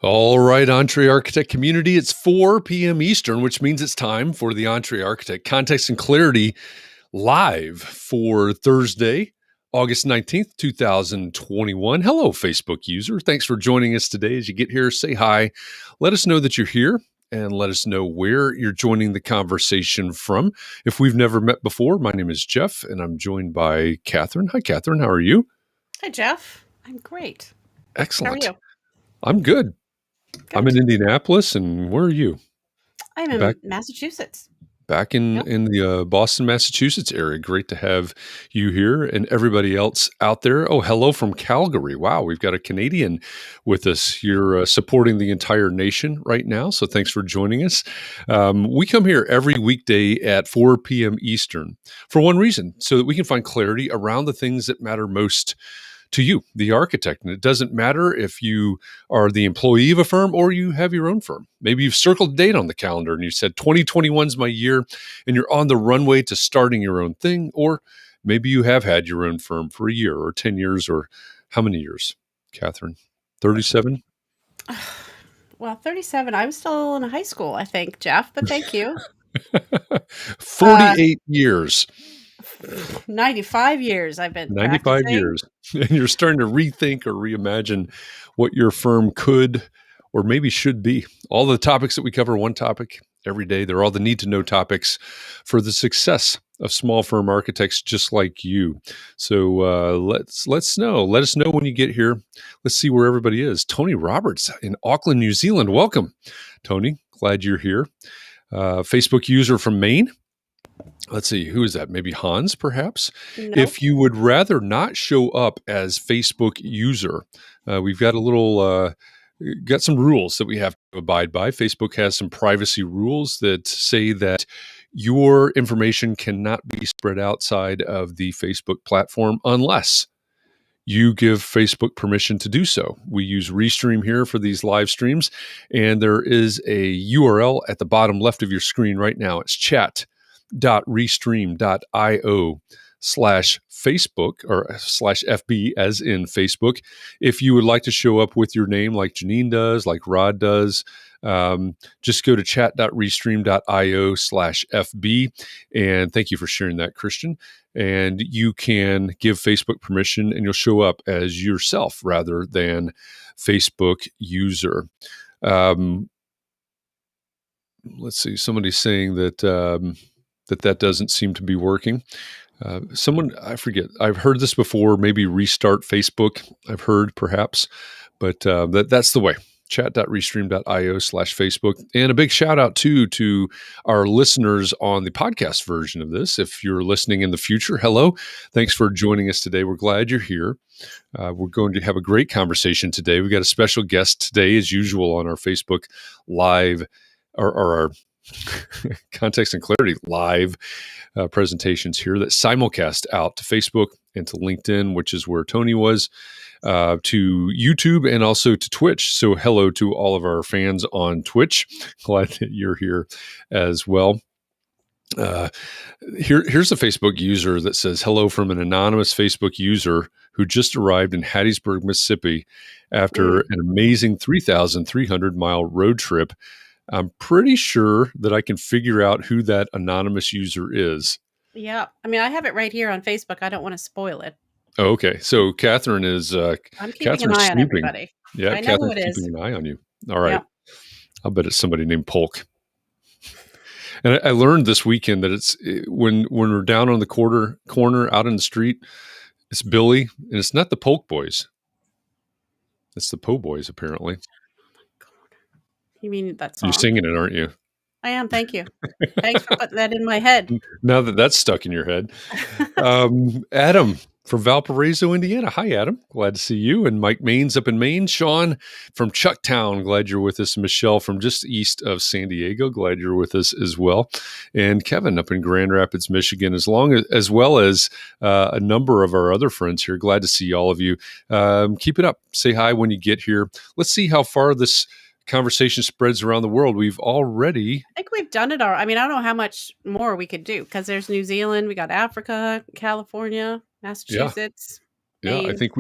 All right, Entree Architect community, it's 4 p.m. Eastern, which means it's time for the Entree Architect Context and Clarity live for Thursday, August 19th, 2021. Hello, Facebook user. Thanks for joining us today. As you get here, say hi. Let us know that you're here and let us know where you're joining the conversation from. If we've never met before, my name is Jeff, and I'm joined by Katharine. Hi, Katharine. How are you? Hi, Jeff. I'm great. Excellent. How are you? I'm good. Good. I'm in Indianapolis, and where are you? I'm in Massachusetts. Back in Yep. the Boston, Massachusetts area. Great to have you here and everybody else out there. Oh, hello from Calgary. Wow, we've got a Canadian with us. You're supporting the entire nation right now, so thanks for joining us. We come here every weekday at 4 p.m. Eastern for one reason, so that we can find clarity around the things that matter most to you, the architect. And it doesn't matter if you are the employee of a firm or you have your own firm. Maybe you've circled a date on the calendar and you said 2021 is my year and you're on the runway to starting your own thing. Or maybe you have had your own firm for a year or 10 years or how many years, Katharine? 37? Well, 37. I was still in high school, I think, Jeff, but thank you. 48 years. 95 years I've been 95 practicing. years. And you're starting to rethink or reimagine what your firm could or maybe should be. All the topics that we cover, one topic every day, they're all the need to know topics for the success of small firm architects just like you. So let's know. Let us know when you get here. Let's see where everybody is. Tony Roberts in Auckland, New Zealand. Welcome, Tony. Glad you're here. Facebook user from Maine. Let's see, who is that? Maybe Hans, perhaps? No. If you would rather not show up as Facebook user, we've got a little, got some rules that we have to abide by. Facebook has some privacy rules that say that your information cannot be spread outside of the Facebook platform unless you give Facebook permission to do so. We use Restream here for these live streams, and there is a URL at the bottom left of your screen right now. It's chat.restream.io/Facebook or /FB as in Facebook. If you would like to show up with your name like Janine does, like Rod does, just go to chat.restream.io/FB. And thank you for sharing that, Christian. And you can give Facebook permission and you'll show up as yourself rather than Facebook user. Let's see, somebody's saying that that doesn't seem to be working. Someone, I forget, I've heard this before, maybe restart Facebook, I've heard perhaps, but that's the way. Chat.restream.io/Facebook. And a big shout out too to our listeners on the podcast version of this. If you're listening in the future, hello. Thanks for joining us today. We're glad you're here. We're going to have a great conversation today. We've got a special guest today, as usual, on our Facebook Live or our Context and Clarity live presentations here that simulcast out to Facebook and to LinkedIn, which is where Tony was, to YouTube and also to Twitch. So hello to all of our fans on Twitch. Glad that you're here as well. Here's a Facebook user that says, hello from an anonymous Facebook user who just arrived in Hattiesburg, Mississippi after an amazing 3,300 mile road trip. I'm pretty sure that I can figure out who that anonymous user is. Yeah. I mean, I have it right here on Facebook. I don't want to spoil it. Oh, okay. So Katharine is I'm keeping Katharine's an eye on snooping. everybody. Yeah, I know who Katharine's it is. keeping an eye on you. All right. Yep. I'll bet it's somebody named Polk. And I learned this weekend that it's when we're down on the corner out in the street, it's Billy, and it's not the Polk Boys. It's the Po Boys, apparently. You mean that song? You're singing it, aren't you? I am. Thank you. Thanks for putting that in my head. Now that that's stuck in your head. Adam from Valparaiso, Indiana. Hi, Adam. Glad to see you. And Mike Maines up in Maine. Sean from Chucktown. Glad you're with us. Michelle from just east of San Diego. Glad you're with us as well. And Kevin up in Grand Rapids, Michigan, as well as a number of our other friends here. Glad to see all of you. Keep it up. Say hi when you get here. Let's see how far this conversation spreads around the world. We've already... I think we've done it all. I mean, I don't know how much more we could do because there's New Zealand, we got Africa, California, Massachusetts. Yeah, Maine. I think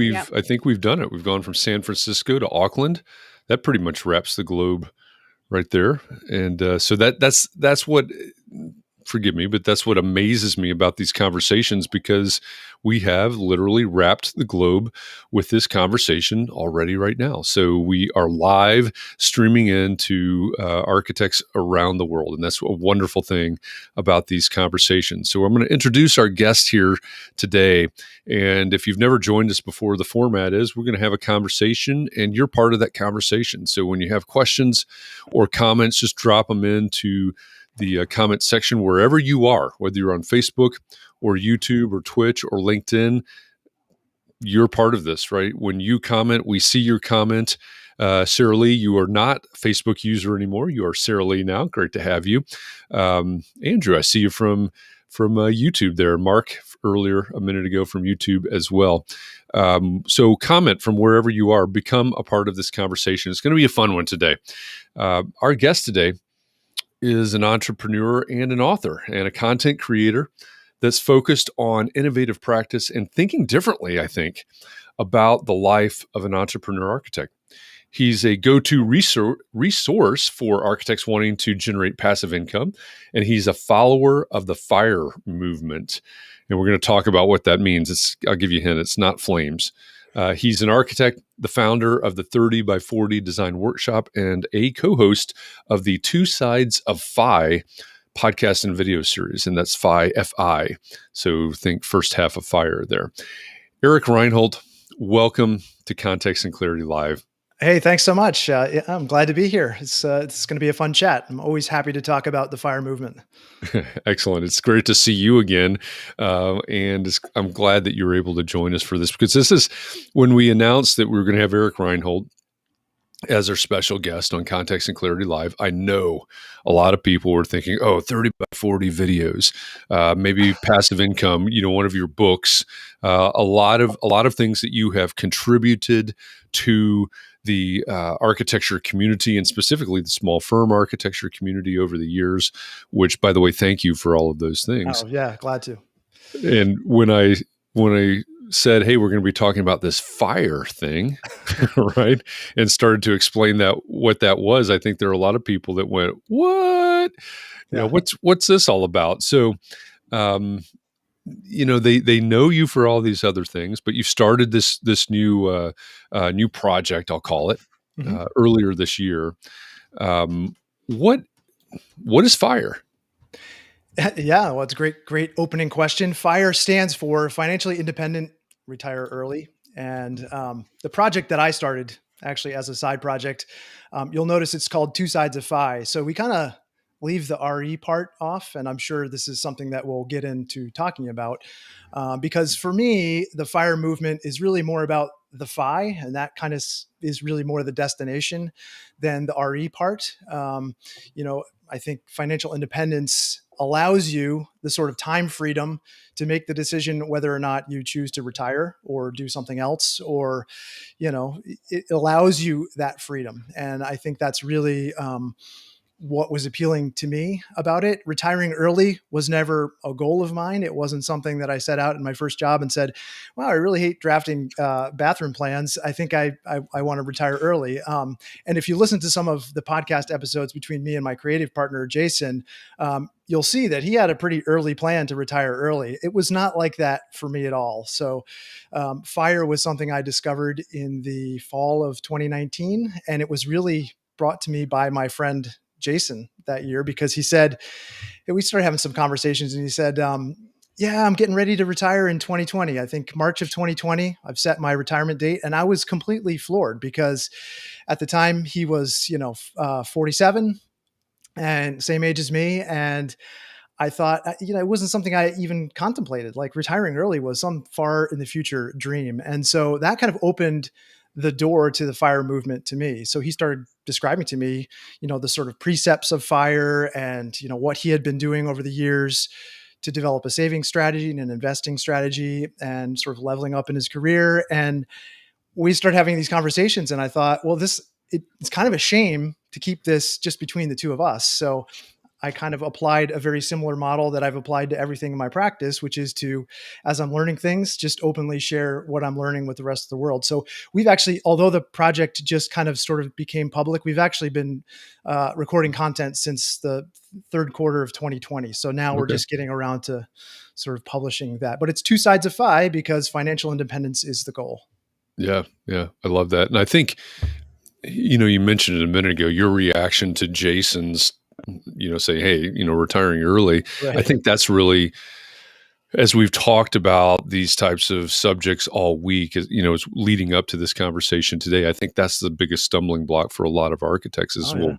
we've done it. We've gone from San Francisco to Auckland. that pretty much wraps the globe right there. And so that's what, forgive me, but that's what amazes me about these conversations, because we have literally wrapped the globe with this conversation already right now. So we are live streaming into architects around the world. And that's a wonderful thing about these conversations. So I'm going to introduce our guest here today. And if you've never joined us before, the format is we're going to have a conversation and you're part of that conversation. So when you have questions or comments, just drop them into the comment section wherever you are, whether you're on Facebook or YouTube or Twitch or LinkedIn. You're part of this, right? When you comment, we see your comment. Sarah Lee, you are not a Facebook user anymore. You are Sarah Lee now. Great to have you. Andrew, I see you from YouTube there. Mark, earlier, a minute ago, from YouTube as well. So comment from wherever you are. Become a part of this conversation. It's going to be a fun one today. Our guest today is an entrepreneur and an author and a content creator that's focused on innovative practice and thinking differently, I think, about the life of an entrepreneur architect. He's a go-to resource for architects wanting to generate passive income, and he's a follower of the F.I.R.E movement. And we're going to talk about what that means. I'll give you a hint. It's not flames. He's an architect, the founder of the 30 by 40 design workshop, and a co-host of the Two Sides of F.I.R.E podcast and video series. And that's F.I.R.E, F-I. So think first half of F.I.R.E there. Eric Reinholdt, welcome to Context and Clarity Live. Hey, thanks so much. I'm glad to be here. It's going to be a fun chat. I'm always happy to talk about the F.I.R.E movement. Excellent. It's great to see you again. And I'm glad that you were able to join us for this, because this is when we announced that we were going to have Eric Reinholdt as our special guest on Context and Clarity Live. I know a lot of people were thinking, 30 by 40 videos, maybe passive income, one of your books, a lot of things that you have contributed to the architecture community, and specifically the small firm architecture community over the years, which, by the way, thank you for all of those things. Oh, yeah, glad to. And when I said, hey, we're going to be talking about this F.I.R.E thing, right, and started to explain what that was, I think there are a lot of people that went, what? Yeah. What's this all about? So, they know you for all these other things, but you started this new project, I'll call it, earlier this year. What is F.I.R.E? Yeah, well, it's a great opening question. F.I.R.E stands for Financially Independent, Retire Early. And the project that I started actually as a side project, you'll notice it's called Two Sides of F.I.R.E. So we kind of leave the RE part off. And I'm sure this is something that we'll get into talking about. Because for me, the F.I.R.E movement is really more about the FI, and that kind of is really more the destination than the RE part. I think financial independence allows you the sort of time freedom to make the decision whether or not you choose to retire or do something else, or, it allows you that freedom. And I think that's really what was appealing to me about it. Retiring early was never a goal of mine. It wasn't something that I set out in my first job and said, wow, I really hate drafting bathroom plans. I think I want to retire early. And if you listen to some of the podcast episodes between me and my creative partner, Jason, you'll see that he had a pretty early plan to retire early. It was not like that for me at all. So F.I.R.E was something I discovered in the fall of 2019. And it was really brought to me by my friend, Jason, that year, because he said, we started having some conversations, and he said, yeah, I'm getting ready to retire in 2020. I think March of 2020, I've set my retirement date. And I was completely floored, because at the time he was, 47 and same age as me. And I thought, it wasn't something I even contemplated. Like, retiring early was some far in the future dream. And so that kind of opened the door to the F.I.R.E movement to me. So he started describing to me, the sort of precepts of F.I.R.E and, what he had been doing over the years to develop a saving strategy and an investing strategy, and sort of leveling up in his career. And we started having these conversations, and I thought, well, it's kind of a shame to keep this just between the two of us. So I kind of applied a very similar model that I've applied to everything in my practice, which is to, as I'm learning things, just openly share what I'm learning with the rest of the world. So we've actually, although the project just kind of sort of became public, we've actually been recording content since the third quarter of 2020. So now we're Okay. just getting around to sort of publishing that. But it's two sides of FI because financial independence is the goal. Yeah. Yeah. I love that. And I think, you mentioned it a minute ago, your reaction to Jason's, say, hey, retiring early. I Right. think that's really, as we've talked about these types of subjects all week, as leading up to this conversation today, I think that's the biggest stumbling block for a lot of architects is, Oh, yeah. well,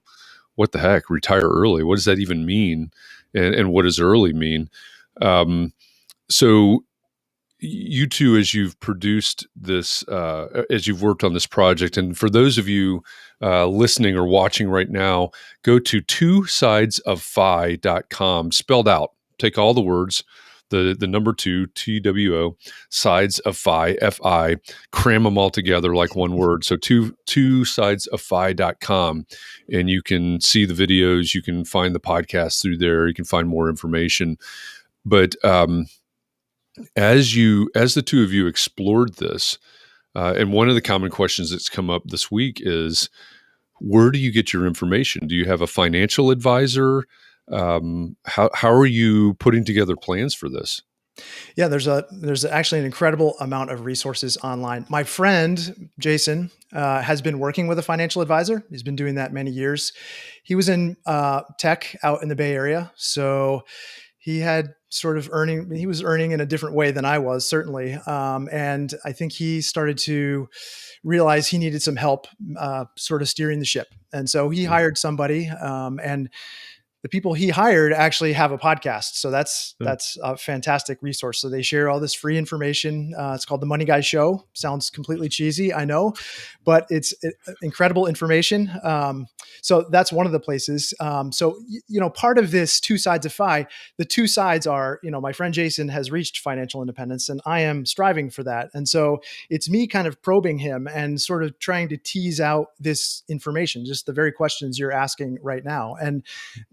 what the heck, retire early? What does that even mean? And what does early mean? So you two, as you've produced this, as you've worked on this project, and for those of you listening or watching right now, go to twosidesoffi.com, spelled out. Take all the words, the number two, TWO, sides of FI, FI, cram them all together like one word. So twosidesoffi.com, and you can see the videos, you can find the podcast through there, you can find more information. But as the two of you explored this, and one of the common questions that's come up this week is, where do you get your information? Do you have a financial advisor? How are you putting together plans for this? Yeah, there's actually an incredible amount of resources online. My friend Jason has been working with a financial advisor. He's been doing that many years. He was in tech out in the Bay Area, so he had sort of he was earning in a different way than I was, certainly. And I think he started to realize he needed some help sort of steering the ship. And so he hired somebody, and the people he hired actually have a podcast. So that's a fantastic resource. So they share all this free information. It's called The Money Guy Show. Sounds completely cheesy, I know, but it's incredible information. So that's one of the places. Part of this two sides of FI, the two sides are, my friend Jason has reached financial independence and I am striving for that. And so it's me kind of probing him and sort of trying to tease out this information, just the very questions you're asking right now. And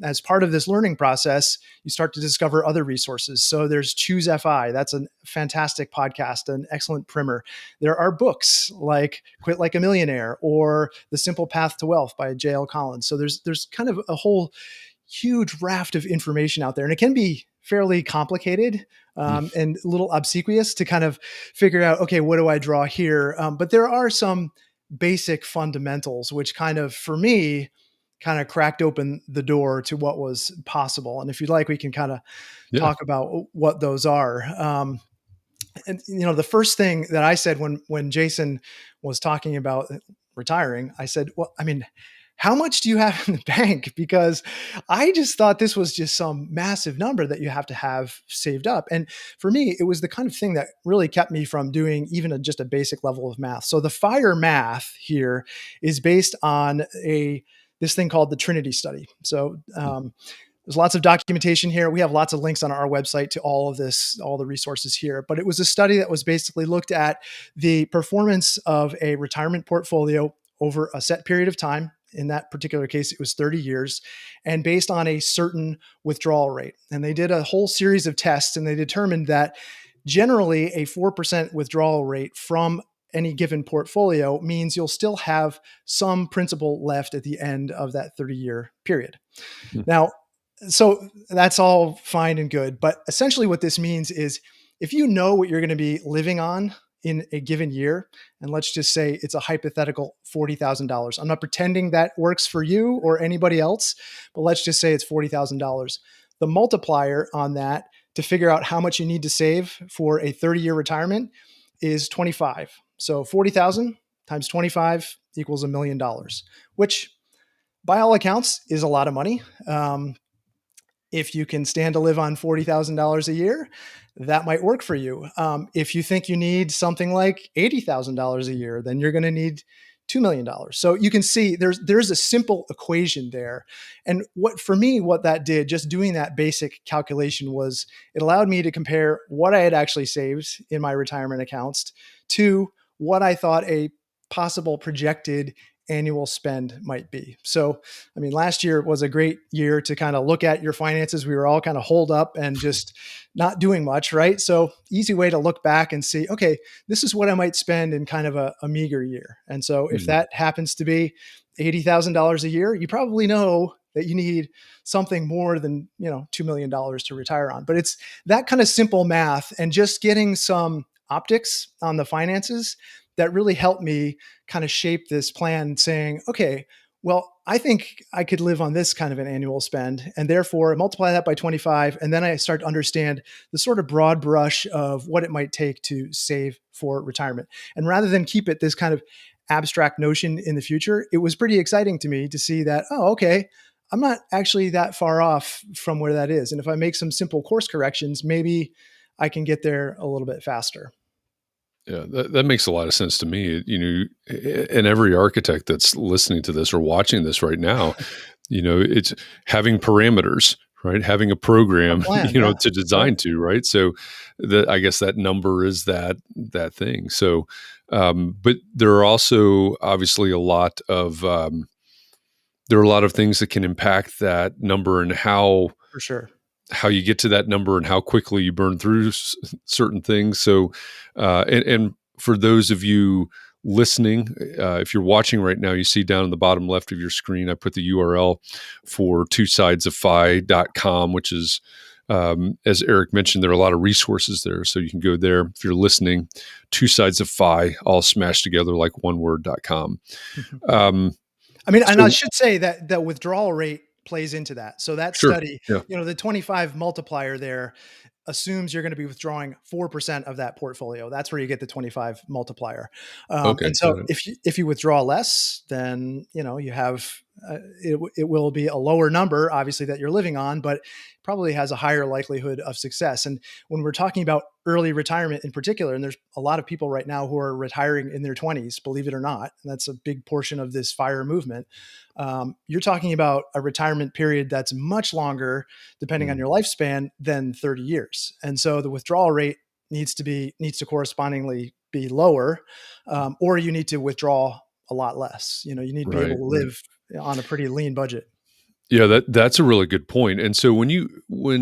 as part of this learning process, you start to discover other resources. So there's Choose FI. That's a fantastic podcast, an excellent primer. There are books like Quit Like a Millionaire or The Simple Path to Wealth by J.L. Collins. So there's kind of a whole huge raft of information out there. And it can be fairly complicated and a little obsequious to kind of figure out, okay, what do I draw here? But there are some basic fundamentals, which kind of, for me, kind of cracked open the door to what was possible. And if you'd like, we can kind of talk about what those are. And the first thing that I said when Jason was talking about retiring, I said, well, I mean, how much do you have in the bank? Because I just thought this was just some massive number that you have to have saved up. And for me, it was the kind of thing that really kept me from doing even just a basic level of math. So the FIRE math here is based on this thing called the Trinity study. So there's lots of documentation here. We have lots of links on our website to all of this, all the resources here. But it was a study that was basically looked at the performance of a retirement portfolio over a set period of time. In that particular case, it was 30 years, and based on a certain withdrawal rate. And they did a whole series of tests, and they determined that generally a 4% withdrawal rate from any given portfolio means you'll still have some principal left at the end of that 30-year period. Now, so that's all fine and good. But essentially what this means is if you know what you're going to be living on in a given year, and let's just say it's a hypothetical $40,000. I'm not pretending that works for you or anybody else, but let's just say it's $40,000. The multiplier on that to figure out how much you need to save for a 30-year retirement is 25. So 40,000 times 25 equals $1 million, which by all accounts is a lot of money. If you can stand to live on $40,000 a year, that might work for you. If you think you need something like $80,000 a year, then you're going to need $2 million. So you can see there's a simple equation there. And what that did, just doing that basic calculation, was it allowed me to compare what I had actually saved in my retirement accounts to what I thought a possible projected annual spend might be. So, I mean, last year was a great year to kind of look at your finances. We were all kind of holed up and just not doing much, right? So, easy way to look back and see, okay, this is what I might spend in kind of a meager year. And so, if Mhm. that happens to be $80,000 a year, you probably know that you need something more than, $2 million to retire on. But it's that kind of simple math and just getting some optics on the finances that really helped me kind of shape this plan, saying, okay, well, I think I could live on this kind of an annual spend, and therefore multiply that by 25. And then I start to understand the sort of broad brush of what it might take to save for retirement. And rather than keep it this kind of abstract notion in the future, it was pretty exciting to me to see that, oh, okay, I'm not actually that far off from where that is. And if I make some simple course corrections, maybe I can get there a little bit faster. Yeah, that makes a lot of sense to me. And every architect that's listening to this or watching this right now, it's having parameters, right? Having a A program, plan, yeah. to Right. design to, right? So I guess that number is that thing. So, but there are also obviously there are a lot of things that can impact that number and For sure. how you get to that number and how quickly you burn through certain things. So, and for those of you listening, if you're watching right now, you see down in the bottom left of your screen, I put the URL for twosidesoffi.com, which is, as Eric mentioned, there are a lot of resources there. So you can go there. If you're listening, two sides of Fi, all smashed together like one word.com. I mean, and I So should say that the withdrawal rate plays into that. So that sure. study, Yeah. the 25 multiplier there assumes you're going to be withdrawing 4% of that portfolio. That's where you get the 25 multiplier. Okay. And so Got it. if you withdraw less, then, you have, it will be a lower number, obviously, that you're living on, but probably has a higher likelihood of success. And when we're talking about early retirement in particular, and there's a lot of people right now who are retiring in their 20s, believe it or not, and that's a big portion of this FIRE movement. You're talking about a retirement period that's much longer, depending on Mm, your lifespan, than 30 years. And so the withdrawal rate needs to correspondingly be lower, or you need to withdraw a lot less. You need to be able right. to Right. live on a pretty lean budget. Yeah, that's a really good point. And so when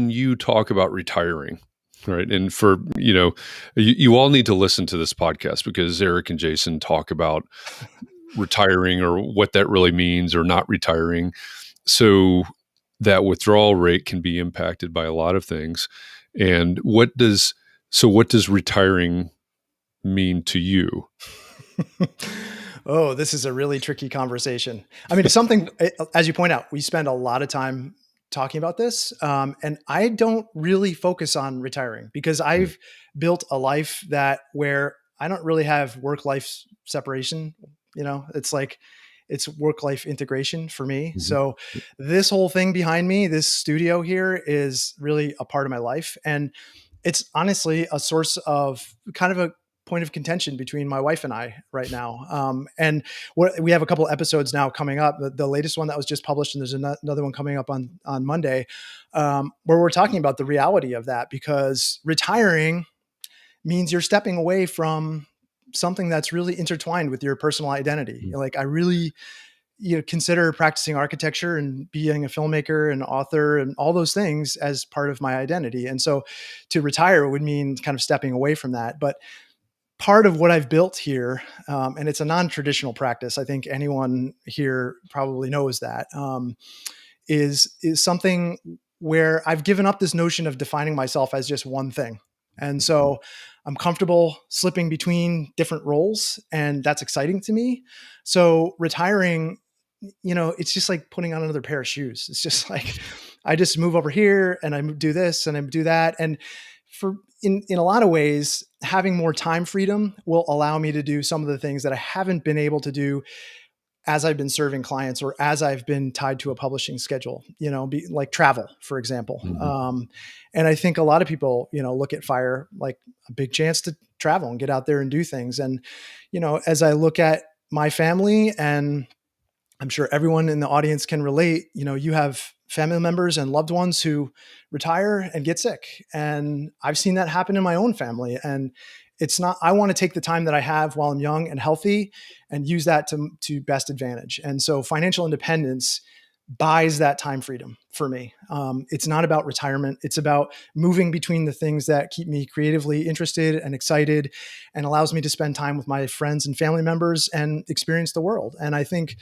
you talk about retiring, right? And for, you all need to listen to this podcast because Eric and Jason talk about retiring or what that really means or not retiring. So that withdrawal rate can be impacted by a lot of things. And what does retiring mean to you? Oh, this is a really tricky conversation. I mean, it's something, as you point out, we spend a lot of time talking about this. And I don't really focus on retiring because Mm, I've built a life where I don't really have work-life separation. It's like it's work-life integration for me. mhm. So this whole thing behind me, this studio here, is really a part of my life. And it's honestly a source of kind of a point of contention between my wife and I right now. And we have a couple episodes now coming up. The latest one that was just published, and there's another one coming up on Monday, where we're talking about the reality of that, because retiring means you're stepping away from something that's really intertwined with your personal identity. Mm, Like, I really, consider practicing architecture and being a filmmaker and author and all those things as part of my identity. And so to retire would mean kind of stepping away from that. But part of what I've built here, and it's a non-traditional practice, I think anyone here probably knows that, is something where I've given up this notion of defining myself as just one thing. And so I'm comfortable slipping between different roles, and that's exciting to me. So retiring, it's just like putting on another pair of shoes. It's just like I just move over here and I do this and I do that. And in a lot of ways, having more time freedom will allow me to do some of the things that I haven't been able to do as I've been serving clients or as I've been tied to a publishing schedule, like travel, for example. mhm. And I think a lot of people, look at FIRE like a big chance to travel and get out there and do things. And, as I look at my family, and I'm sure everyone in the audience can relate, you have family members and loved ones who retire and get sick. And I've seen that happen in my own family. And it's not, I want to take the time that I have while I'm young and healthy and use that to best advantage. And so financial independence buys that time freedom for me. It's not about retirement. It's about moving between the things that keep me creatively interested and excited and allows me to spend time with my friends and family members and experience the world. And I think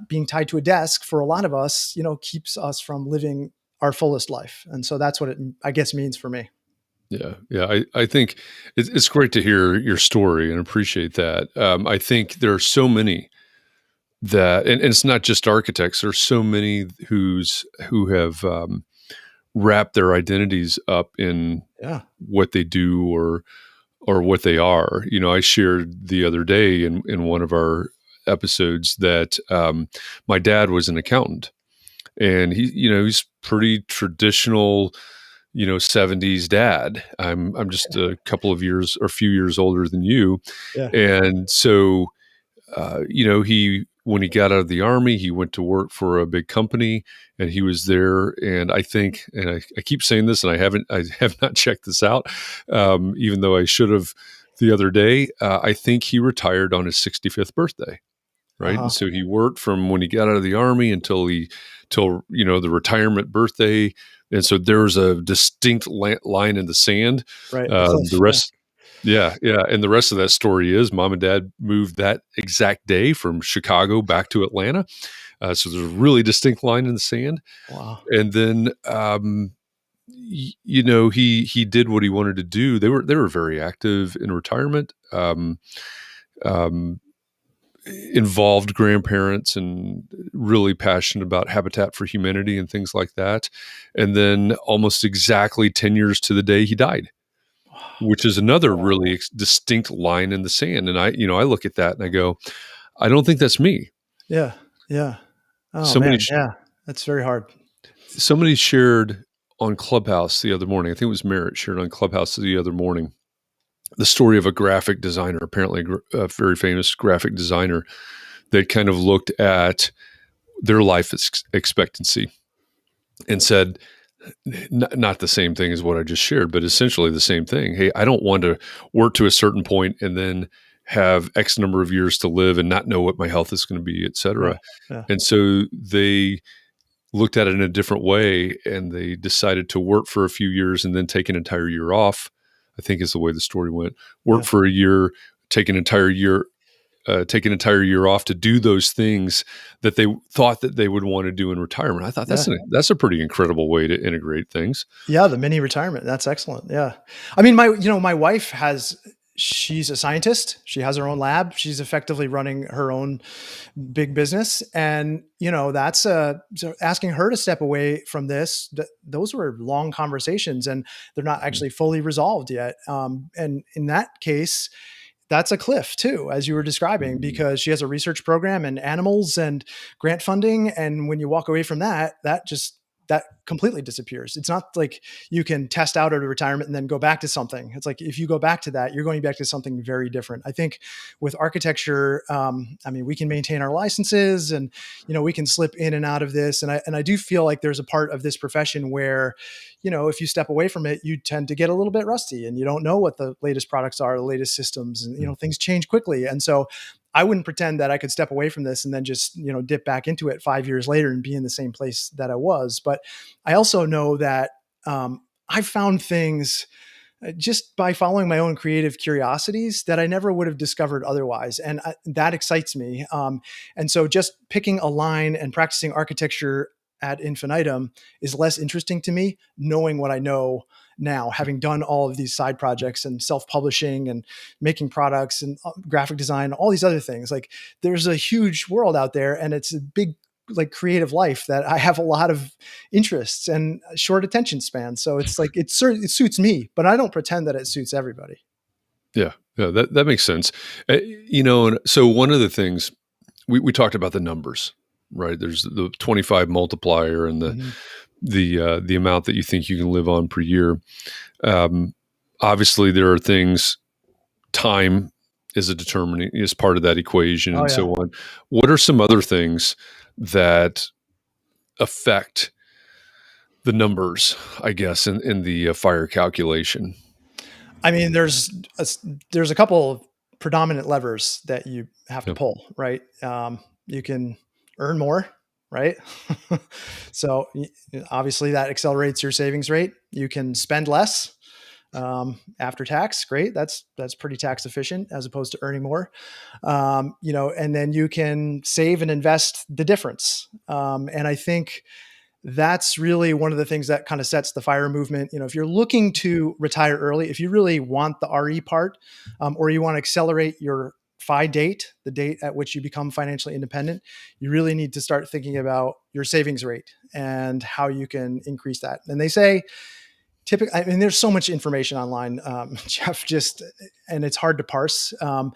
being tied to a desk for a lot of us, keeps us from living our fullest life. And so that's what it, I guess, means for me. Yeah. Yeah. I think it's great to hear your story and appreciate that. I think there are so many that, and it's not just architects, there's so many who have wrapped their identities up in what they do or what they are. I shared the other day in one of our episodes that my dad was an accountant, and he's pretty traditional, 70s dad. I'm just a couple of years or a few years older than you. Yeah. And so, when he got out of the Army, he went to work for a big company, and he was there. And I think, and I keep saying this, and I have not checked this out, even though I should have the other day. I think he retired on his 65th birthday. Right. Uh-huh. And so he worked from when he got out of the Army until the retirement birthday. And so there was a distinct line in the sand. Right. The rest. Yeah. Yeah. And the rest of that story is mom and dad moved that exact day from Chicago back to Atlanta. So there's a really distinct line in the sand. Wow. And then, he did what he wanted to do. They were very active in retirement. Involved grandparents and really passionate about Habitat for Humanity and things like that. And then almost exactly 10 years to the day he died, which is another really distinct line in the sand. And I look at that and I go, I don't think that's me. Yeah. Yeah. Oh, somebody man. Yeah. That's very hard. Somebody shared on Clubhouse the other morning. I think it was Merritt shared on Clubhouse the other morning, the story of a graphic designer, apparently a very famous graphic designer, that kind of looked at their life expectancy and said, not the same thing as what I just shared, but essentially the same thing. Hey, I don't want to work to a certain point and then have X number of years to live and not know what my health is going to be, et cetera. Yeah. And so they looked at it in a different way, and they decided to work for a few years and then take an entire year off. I think is the way the story went. Work for a year, take an entire year off to do those things that they thought that they would want to do in retirement. I thought that's a pretty incredible way to integrate things. Yeah, the mini retirement. That's excellent. Yeah, I mean, my wife she's a scientist. She has her own lab. She's effectively running her own big business. And, that's so asking her to step away from this. Those were long conversations, and they're not actually fully resolved yet. And in that case, that's a cliff too, as you were describing, because she has a research program and animals and grant funding. And when you walk away from that completely disappears. It's not like you can test out at a retirement and then go back to something. It's like, if you go back to that, you're going back to something very different. I think with architecture, we can maintain our licenses and, we can slip in and out of this. And I do feel like there's a part of this profession where, if you step away from it, you tend to get a little bit rusty and you don't know what the latest products are, the latest systems, and, things change quickly. And so I wouldn't pretend that I could step away from this and then just, dip back into it 5 years later and be in the same place that I was. But I also know that I've found things just by following my own creative curiosities that I never would have discovered otherwise. And that excites me. And so just picking a line and practicing architecture ad infinitum is less interesting to me, knowing what I know now, having done all of these side projects and self-publishing and making products and graphic design, all these other things. Like, there's a huge world out there, and it's a big, creative life that I have a lot of interests and short attention span. So it's like, it suits me, but I don't pretend that it suits everybody. Yeah. Yeah. That makes sense. And so one of the things we talked about, the numbers, right? There's the 25 multiplier and the amount that you think you can live on per year. Obviously there are things, time is part of that equation and so on. What are some other things that affect the numbers, I guess, in the FIRE calculation? I mean, there's a couple of predominant levers that you have to Yep. pull, right? You can earn more, right? So obviously that accelerates your savings rate. You can spend less after tax. Great, that's pretty tax efficient as opposed to earning more. And then you can save and invest the difference. And I think that's really one of the things that kind of sets the FIRE movement. If you're looking to retire early, if you really want the RE part, or you want to accelerate your FI date, the date at which you become financially independent, you really need to start thinking about your savings rate and how you can increase that. And they say, typically, I mean, there's so much information online, Jeff, and it's hard to parse. Yeah.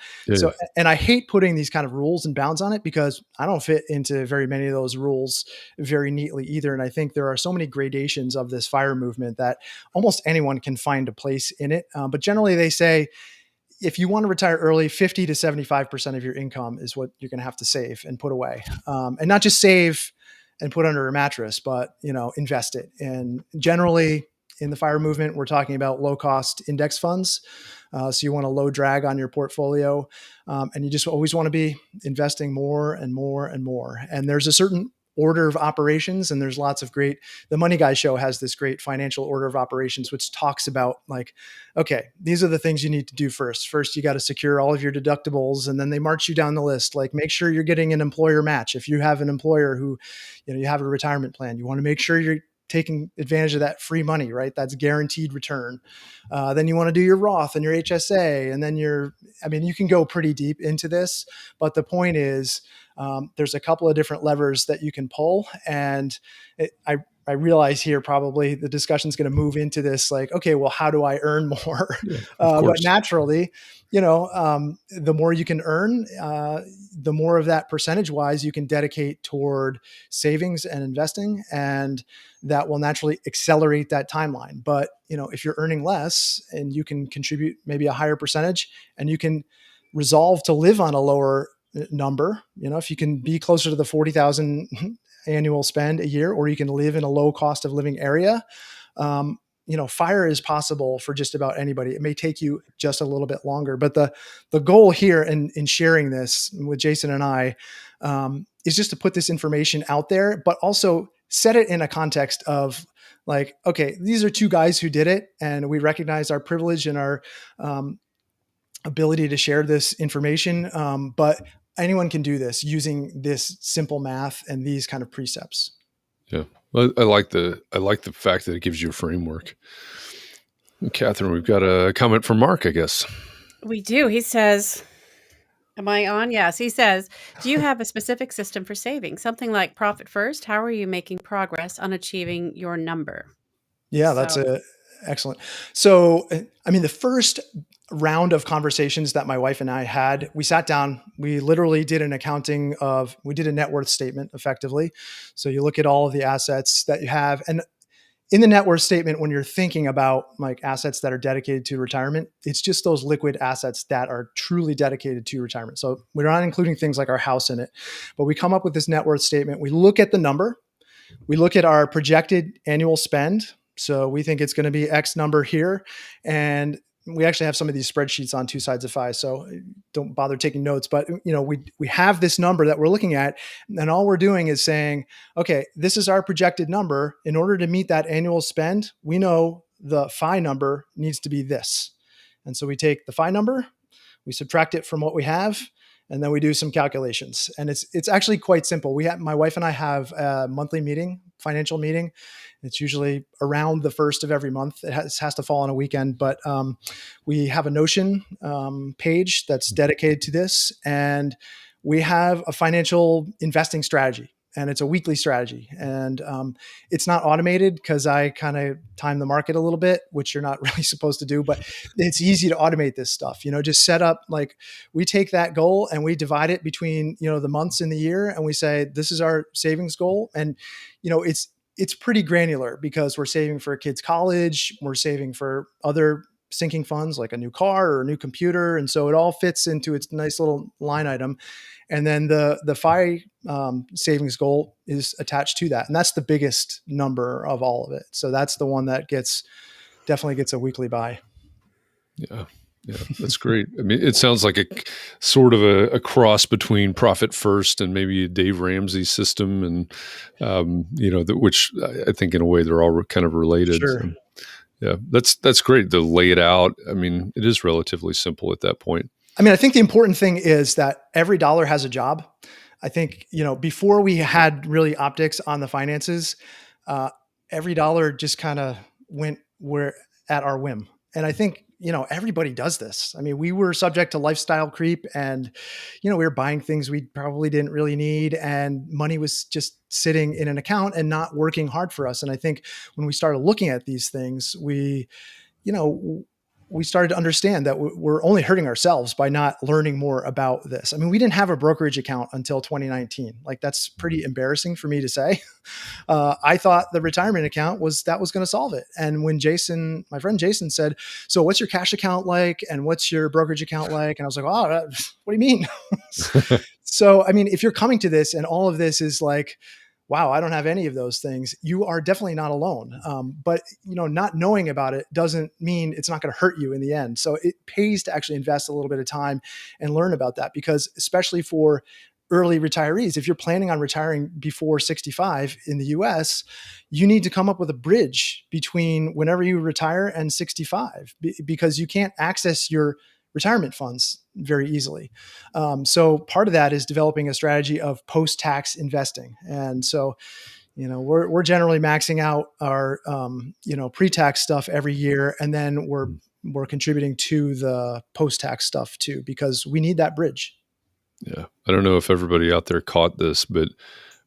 And I hate putting these kind of rules and bounds on it because I don't fit into very many of those rules very neatly either. And I think there are so many gradations of this FIRE movement that almost anyone can find a place in it. But generally they say, if you want to retire early, 50 to 75% of your income is what you're going to have to save and put away. And not just save and put under a mattress, but, invest it. And generally, in the FIRE movement, we're talking about low cost index funds. So you want a low drag on your portfolio. And you just always want to be investing more and more and more. And there's a certain order of operations, and there's lots of the Money Guy show has this great financial order of operations, which talks about okay, these are the things you need to do first. First, you got to secure all of your deductibles, and then they march you down the list. Make sure you're getting an employer match. If you have an employer who, you have a retirement plan, you want to make sure you're taking advantage of that free money, right? That's guaranteed return. Then you want to do your Roth and your HSA, and then you can go pretty deep into this, but the point is, there's a couple of different levers that you can pull. And I realize here probably the discussion is going to move into this, okay, well, how do I earn more? Yeah, But naturally, the more you can earn, the more of that percentage wise you can dedicate toward savings and investing. And that will naturally accelerate that timeline. But, if you're earning less and you can contribute maybe a higher percentage, and you can resolve to live on a lower number, if you can be closer to the 40,000 annual spend a year, or you can live in a low cost of living area, FIRE is possible for just about anybody. It may take you just a little bit longer, but the goal here in sharing this with Jason and I is just to put this information out there, but also set it in a context of okay, these are two guys who did it, and we recognize our privilege and our ability to share this information. But anyone can do this using this simple math and these kind of precepts. Yeah. Well, I like the fact that it gives you a framework. Katharine, we've got a comment from Mark, I guess. We do. He says, am I on? Yes. He says, do you have a specific system for saving? Something like profit first? How are you making progress on achieving your number? Yeah, that's excellent. So, the first round of conversations that my wife and I had, we sat down, we literally did we did a net worth statement effectively. So you look at all of the assets that you have. And in the net worth statement, when you're thinking about assets that are dedicated to retirement, it's just those liquid assets that are truly dedicated to retirement. So we're not including things like our house in it, but we come up with this net worth statement. We look at the number, we look at our projected annual spend. So we think it's going to be X number here. And we actually have some of these spreadsheets on two sides of FI, so don't bother taking notes. But we have this number that we're looking at, and all we're doing is saying, okay, this is our projected number. In order to meet that annual spend, we know the FI number needs to be this. And so we take the FI number, we subtract it from what we have, and then we do some calculations. And it's actually quite simple. My wife and I have a monthly financial meeting. It's usually around the first of every month. It has to fall on a weekend, but we have a Notion page that's dedicated to this. And we have a financial investing strategy, and it's a weekly strategy. And it's not automated because I kind of time the market a little bit, which you're not really supposed to do, but it's easy to automate this stuff. Just set up, we take that goal and we divide it between, the months in the year, and we say, this is our savings goal. And, it's pretty granular because we're saving for a kid's college, we're saving for other sinking funds like a new car or a new computer. And so it all fits into its nice little line item. And then the FI savings goal is attached to that. And that's the biggest number of all of it. So that's the one that definitely gets a weekly buy. Yeah. Yeah, that's great. I mean, it sounds like a sort of a cross between Profit First and maybe a Dave Ramsey system, and which I think in a way they're all kind of related. Sure. So, yeah, that's great to lay it out. I mean, it is relatively simple at that point. I mean, I think the important thing is that every dollar has a job. I think, before we had really optics on the finances, uh, every dollar just kind of went where at our whim. And I think, everybody does this. I mean, we were subject to lifestyle creep, and, we were buying things we probably didn't really need, and money was just sitting in an account and not working hard for us. And I think when we started looking at these things, you know, we started to understand that we're only hurting ourselves by not learning more about this. I mean, we didn't have a brokerage account until 2019. Like, that's pretty embarrassing for me to say. I thought the retirement account was going to solve it. And when my friend Jason said, "So what's your cash account like? And what's your brokerage account like?" And I was like, "Oh, what do you mean?" So, I mean, if you're coming to this and all of this is like, wow, I don't have any of those things, you are definitely not alone. But not knowing about it doesn't mean it's not going to hurt you in the end. So it pays to actually invest a little bit of time and learn about that, because especially for early retirees, if you're planning on retiring before 65 in the US, you need to come up with a bridge between whenever you retire and 65, because you can't access your retirement funds very easily. So part of that is developing a strategy of post-tax investing. And so, we're generally maxing out our, pre-tax stuff every year. And then we're contributing to the post-tax stuff too, because we need that bridge. Yeah. I don't know if everybody out there caught this, but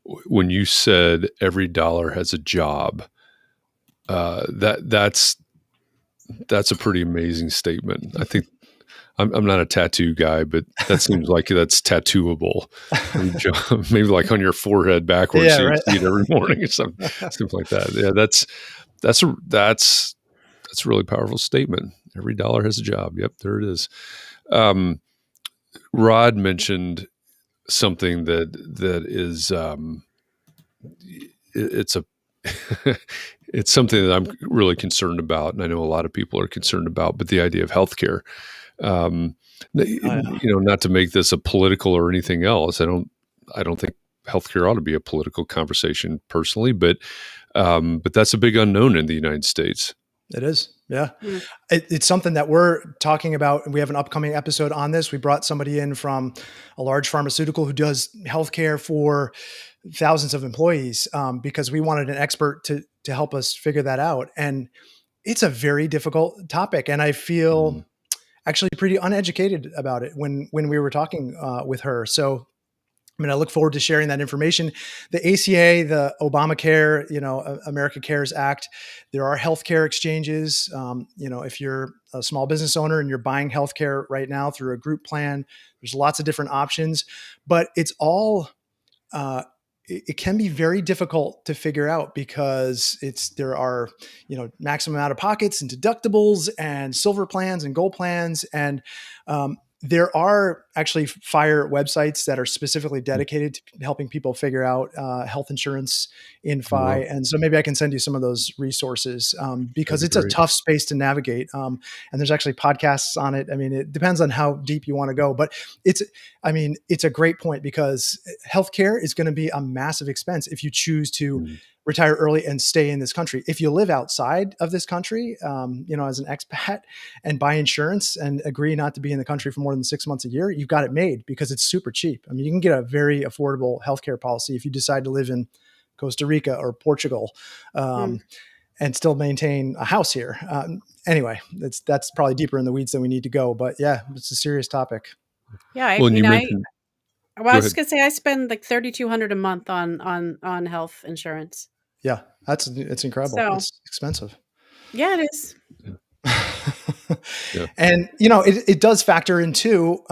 when you said every dollar has a job, that's a pretty amazing statement. I think I'm not a tattoo guy, but that seems like that's tattooable. Maybe like on your forehead backwards, Yeah, so you right. see it every morning or something like that. Yeah, that's a really powerful statement. Every dollar has a job. Yep, there it is. Rod mentioned something that is it's a it's something that I'm really concerned about, and I know a lot of people are concerned about. But the idea of healthcare. Not to make this a political or anything else. I don't think healthcare ought to be a political conversation personally, but that's a big unknown in the United States. It is. Yeah. Mm. It's something that we're talking about. And we have an upcoming episode on this. We brought somebody in from a large pharmaceutical who does healthcare for thousands of employees, because we wanted an expert to help us figure that out. And it's a very difficult topic. And I feel actually pretty uneducated about it when we were talking with her. So, I mean, I look forward to sharing that information. The ACA, the Obamacare, America Cares Act, there are healthcare exchanges. If you're a small business owner and you're buying healthcare right now through a group plan, there's lots of different options, but it's all, it can be very difficult to figure out, because there are, maximum out of pockets and deductibles and silver plans and gold plans. And, there are actually FIRE websites that are specifically dedicated to helping people figure out health insurance in FI. And so maybe I can send you some of those resources, because it's a tough space to navigate. And there's actually podcasts on it. I mean, it depends on how deep you want to go, but it's a great point, because healthcare is going to be a massive expense if you choose to retire early and stay in this country. If you live outside of this country, as an expat, and buy insurance and agree not to be in the country for more than 6 months a year, you've got it made, because it's super cheap. I mean, you can get a very affordable healthcare policy if you decide to live in Costa Rica or Portugal, and still maintain a house here. Anyway, that's probably deeper in the weeds than we need to go, but yeah, it's a serious topic. Yeah. I Well, and mean, you mentioned. I was just gonna say I spend like $3,200 a month on health insurance. Yeah, it's incredible. So It's expensive. yeah, it is. Yeah. And it does factor into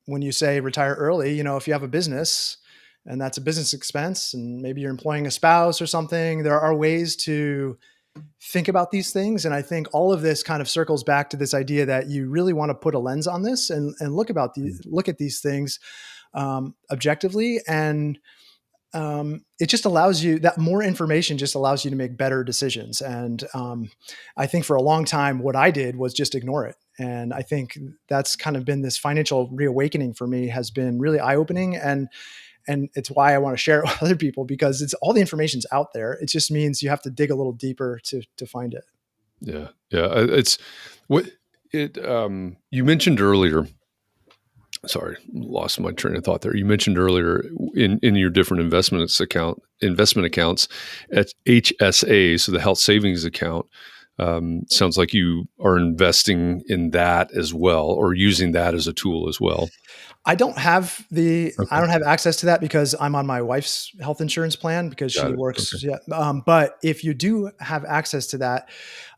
when you say retire early. If you have a business and that's a business expense, and maybe you're employing a spouse or something, there are ways to think about these things. And I think all of this kind of circles back to this idea that you really want to put a lens on this and look at these things objectively. And it just allows you, that more information just allows you to make better decisions. And I think for a long time, what I did was just ignore it And I think that's kind of been this financial reawakening for me, has been really eye-opening. And it's why I want to share it with other people, because it's all the information's out there. It just means you have to dig a little deeper to find it. Yeah. Yeah. It's what it, you mentioned earlier. Sorry, lost my train of thought there. You mentioned earlier in your different investment accounts at HSA, so the health savings account. Sounds like you are investing in that as well, or using that as a tool as well. I don't have Okay. access to that because I'm on my wife's health insurance plan, because Got she it. works. Okay. Yeah. But if you do have access to that,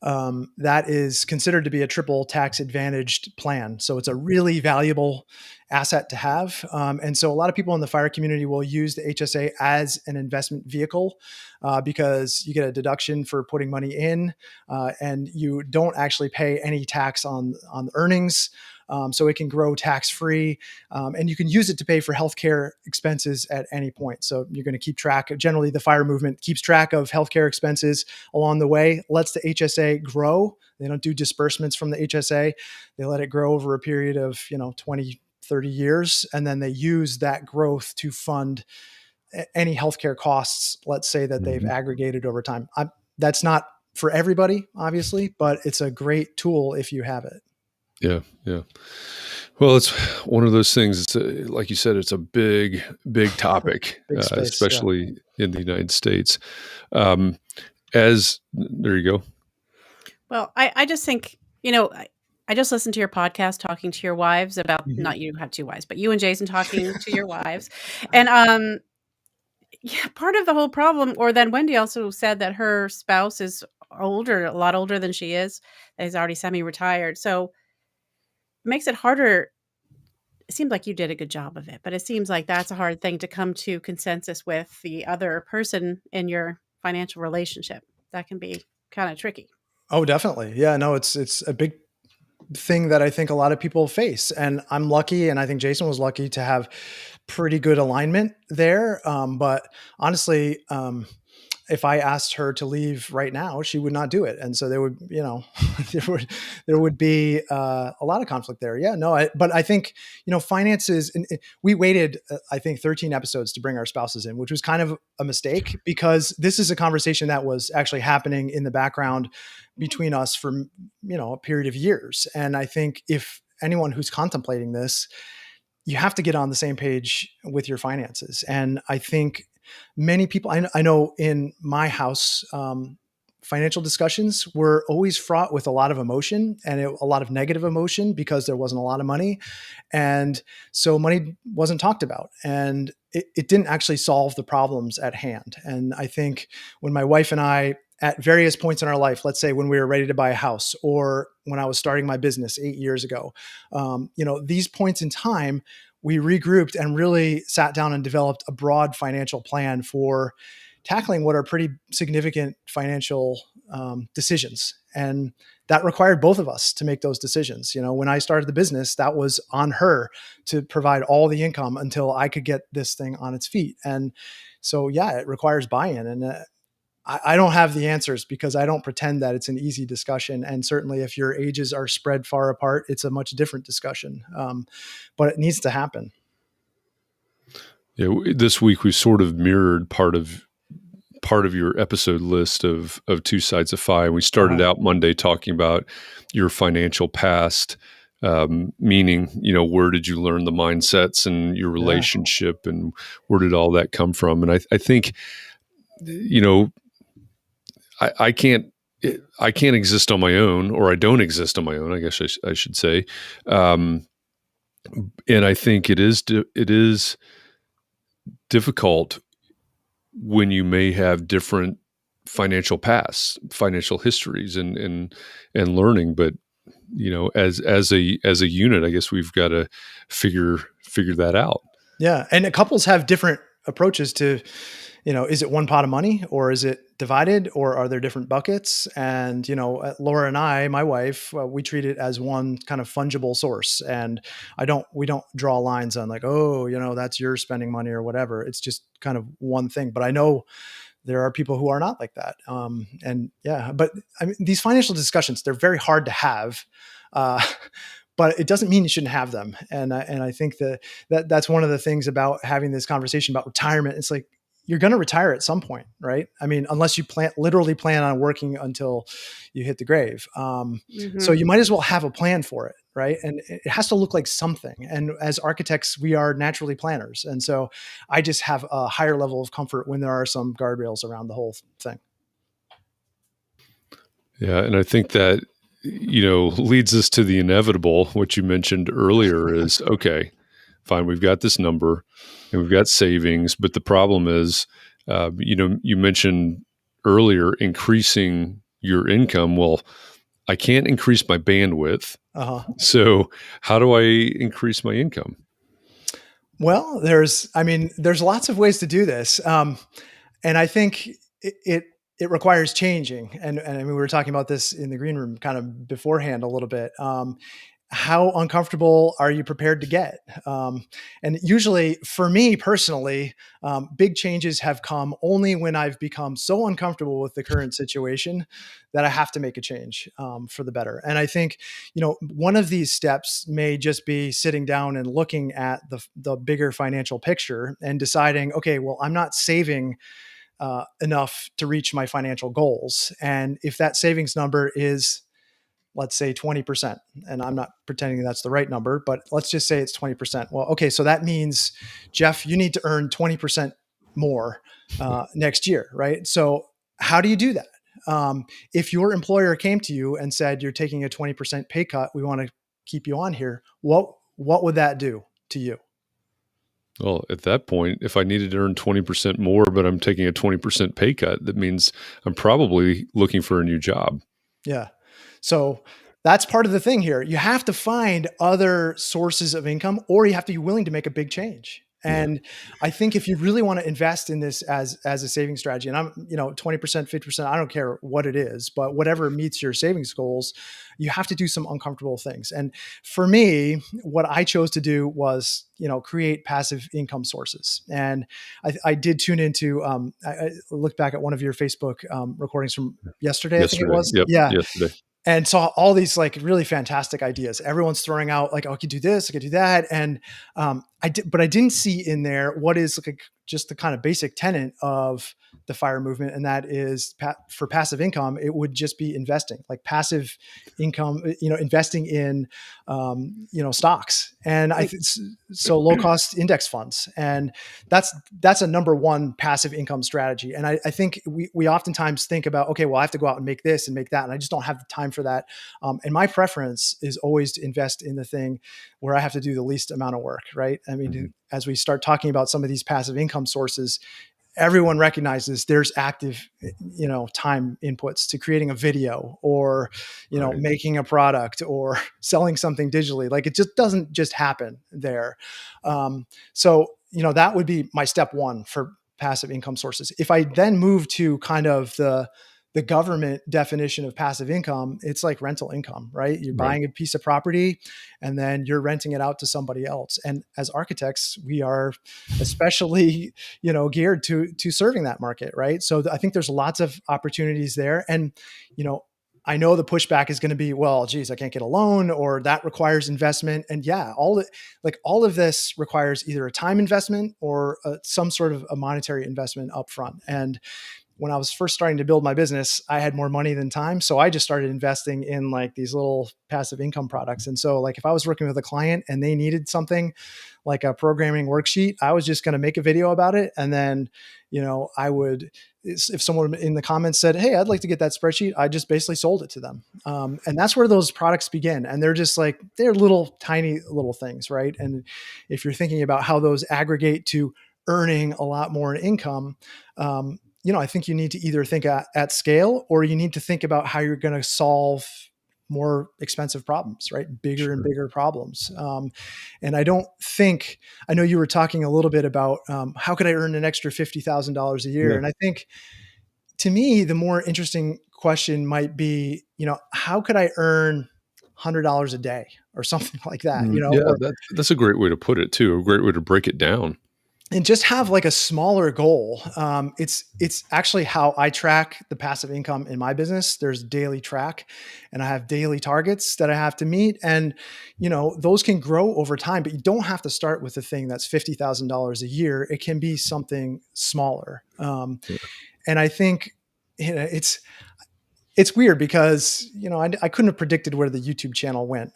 that is considered to be a triple tax advantaged plan. So it's a really valuable asset to have. And so a lot of people in the FIRE community will use the HSA as an investment vehicle, because you get a deduction for putting money in, and you don't actually pay any tax on the earnings. So it can grow tax free, and you can use it to pay for healthcare expenses at any point. So you're going to keep track. Generally, the FIRE movement keeps track of healthcare expenses along the way, lets the HSA grow. They don't do disbursements from the HSA. They let it grow over a period of 20, 30 years, and then they use that growth to fund any healthcare costs, let's say, that they've Mhm. aggregated over time. That's not for everybody, obviously, but it's a great tool if you have it. Yeah. Yeah. Well, it's one of those things. It's like you said, it's a big, big topic, Big space. Yeah. especially in the United States. Um, as there you go. Well, I just think, I just listened to your podcast talking to your wives about, Mhm. not you have 2 wives, but you and Jason talking to your wives. And, yeah, part of the whole problem, or then Wendy also said that her spouse is older, a lot older than she is, and is already semi-retired. So it makes it harder. It seems like you did a good job of it, but it seems like that's a hard thing to come to consensus with the other person in your financial relationship. That can be kind of tricky. Oh, definitely. Yeah. No, it's a big thing that I think a lot of people face. And I'm lucky, and I think Jason was lucky to have pretty good alignment there. But honestly, if I asked her to leave right now, she would not do it. And so there would, there would be a lot of conflict there. Yeah, no, but I think, finances, and we waited, I think 13 episodes to bring our spouses in, which was kind of a mistake, because this is a conversation that was actually happening in the background between us for, a period of years. And I think if anyone who's contemplating this, you have to get on the same page with your finances. And I think many people, I know in my house, financial discussions were always fraught with a lot of emotion, and a lot of negative emotion, because there wasn't a lot of money. And so money wasn't talked about, and it didn't actually solve the problems at hand. And I think when my wife and I, at various points in our life, let's say when we were ready to buy a house, or when I was starting my business 8 years ago, these points in time, we regrouped and really sat down and developed a broad financial plan for tackling what are pretty significant financial decisions. And that required both of us to make those decisions. When I started the business, that was on her to provide all the income until I could get this thing on its feet. And so, yeah, it requires buy-in. And I don't have the answers, because I don't pretend that it's an easy discussion. And certainly if your ages are spread far apart, it's a much different discussion. But it needs to happen. Yeah, this week we sort of mirrored part of your episode list of Two Sides of Fi. We started out Monday talking about your financial past, meaning, where did you learn the mindsets and your relationship, and where did all that come from? And I think, I can't exist on my own, or I don't exist on my own, I guess I should say. And I think it is difficult when you may have different financial pasts, financial histories, and learning. But as a unit, I guess we've got to figure that out. Yeah. And couples have different approaches to, is it one pot of money, or is it divided, or are there different buckets? And, Laura and I, my wife, we treat it as one kind of fungible source. And we don't draw lines on like, oh, that's your spending money or whatever. It's just kind of one thing. But I know there are people who are not like that. And yeah, but I mean, these financial discussions, they're very hard to have, But it doesn't mean you shouldn't have them. And I think that's one of the things about having this conversation about retirement. It's like, you're going to retire at some point, right? I mean, unless you literally plan on working until you hit the grave. So you might as well have a plan for it, right? And it has to look like something. And as architects, we are naturally planners. And so I just have a higher level of comfort when there are some guardrails around the whole thing. Yeah. And I think that, leads us to the inevitable. What you mentioned earlier is, okay, fine, we've got this number and we've got savings, but the problem is, you mentioned earlier increasing your income. Well, I can't increase my bandwidth. So how do I increase my income? Well, there's lots of ways to do this. And I think it requires changing. And I mean, we were talking about this in the green room kind of beforehand a little bit. How uncomfortable are you prepared to get? And usually for me personally, big changes have come only when I've become so uncomfortable with the current situation that I have to make a change for the better. And I think, one of these steps may just be sitting down and looking at the bigger financial picture and deciding, okay, well, I'm not saving enough to reach my financial goals. And if that savings number is, let's say 20%, and I'm not pretending that's the right number, but let's just say it's 20%. Well, okay, so that means, Jeff, you need to earn 20% more next year, right? So how do you do that? If your employer came to you and said, you're taking a 20% pay cut, we want to keep you on here, what would that do to you? Well, at that point, if I needed to earn 20% more, but I'm taking a 20% pay cut, that means I'm probably looking for a new job. Yeah. So that's part of the thing here. You have to find other sources of income, or you have to be willing to make a big change. And I think if you really want to invest in this as a saving strategy, and I'm, 20%, 50%, I don't care what it is, but whatever meets your savings goals, you have to do some uncomfortable things. And for me, what I chose to do was, create passive income sources. And I did tune into, I looked back at one of your Facebook recordings from yesterday, I think it was. Yep, yeah. Yesterday. And saw all these like really fantastic ideas. Everyone's throwing out like, oh, I could do this, I could do that. And but I didn't see in there what is like just the kind of basic tenet of the FIRE movement. And that is for passive income, it would just be investing, like passive income, investing in, stocks. And so low cost index funds. And that's a number one passive income strategy. And I think we oftentimes think about, okay, well, I have to go out and make this and make that. And I just don't have the time for that. And my preference is always to invest in the thing where I have to do the least amount of work, right? I mean, as we start talking about some of these passive income sources, everyone recognizes there's active, time inputs to creating a video or, making a product or selling something digitally. Like it just doesn't just happen there. So, that would be my step one for passive income sources. If I then move to kind of the government definition of passive income, it's like rental income, right? You're buying a piece of property and then you're renting it out to somebody else. And as architects, we are especially, geared to serving that market, right? So I think there's lots of opportunities there. And, I know the pushback is going to be, well, geez, I can't get a loan, or that requires investment. And yeah, all of this requires either a time investment or some sort of a monetary investment upfront. And when I was first starting to build my business, I had more money than time. So I just started investing in like these little passive income products. And so like if I was working with a client and they needed something like a programming worksheet, I was just going to make a video about it. And then, I would, if someone in the comments said, hey, I'd like to get that spreadsheet, I just basically sold it to them. And that's where those products begin. And they're just like, they're little tiny little things, right? And if you're thinking about how those aggregate to earning a lot more in income, I think you need to either think at scale, or you need to think about how you're going to solve more expensive problems, right? Bigger and bigger problems. And I know you were talking a little bit about how could I earn an extra $50,000 a year? Yeah. And I think to me, the more interesting question might be, how could I earn $100 a day or something like that? Yeah, that's a great way to put it too. A great way to break it down. and just have like a smaller goal. It's actually how I track the passive income in my business. There's daily track, and I have daily targets that I have to meet, and those can grow over time. But you don't have to start with a thing that's $50,000 a year. It can be something smaller, and I think it's weird because I couldn't have predicted where the YouTube channel went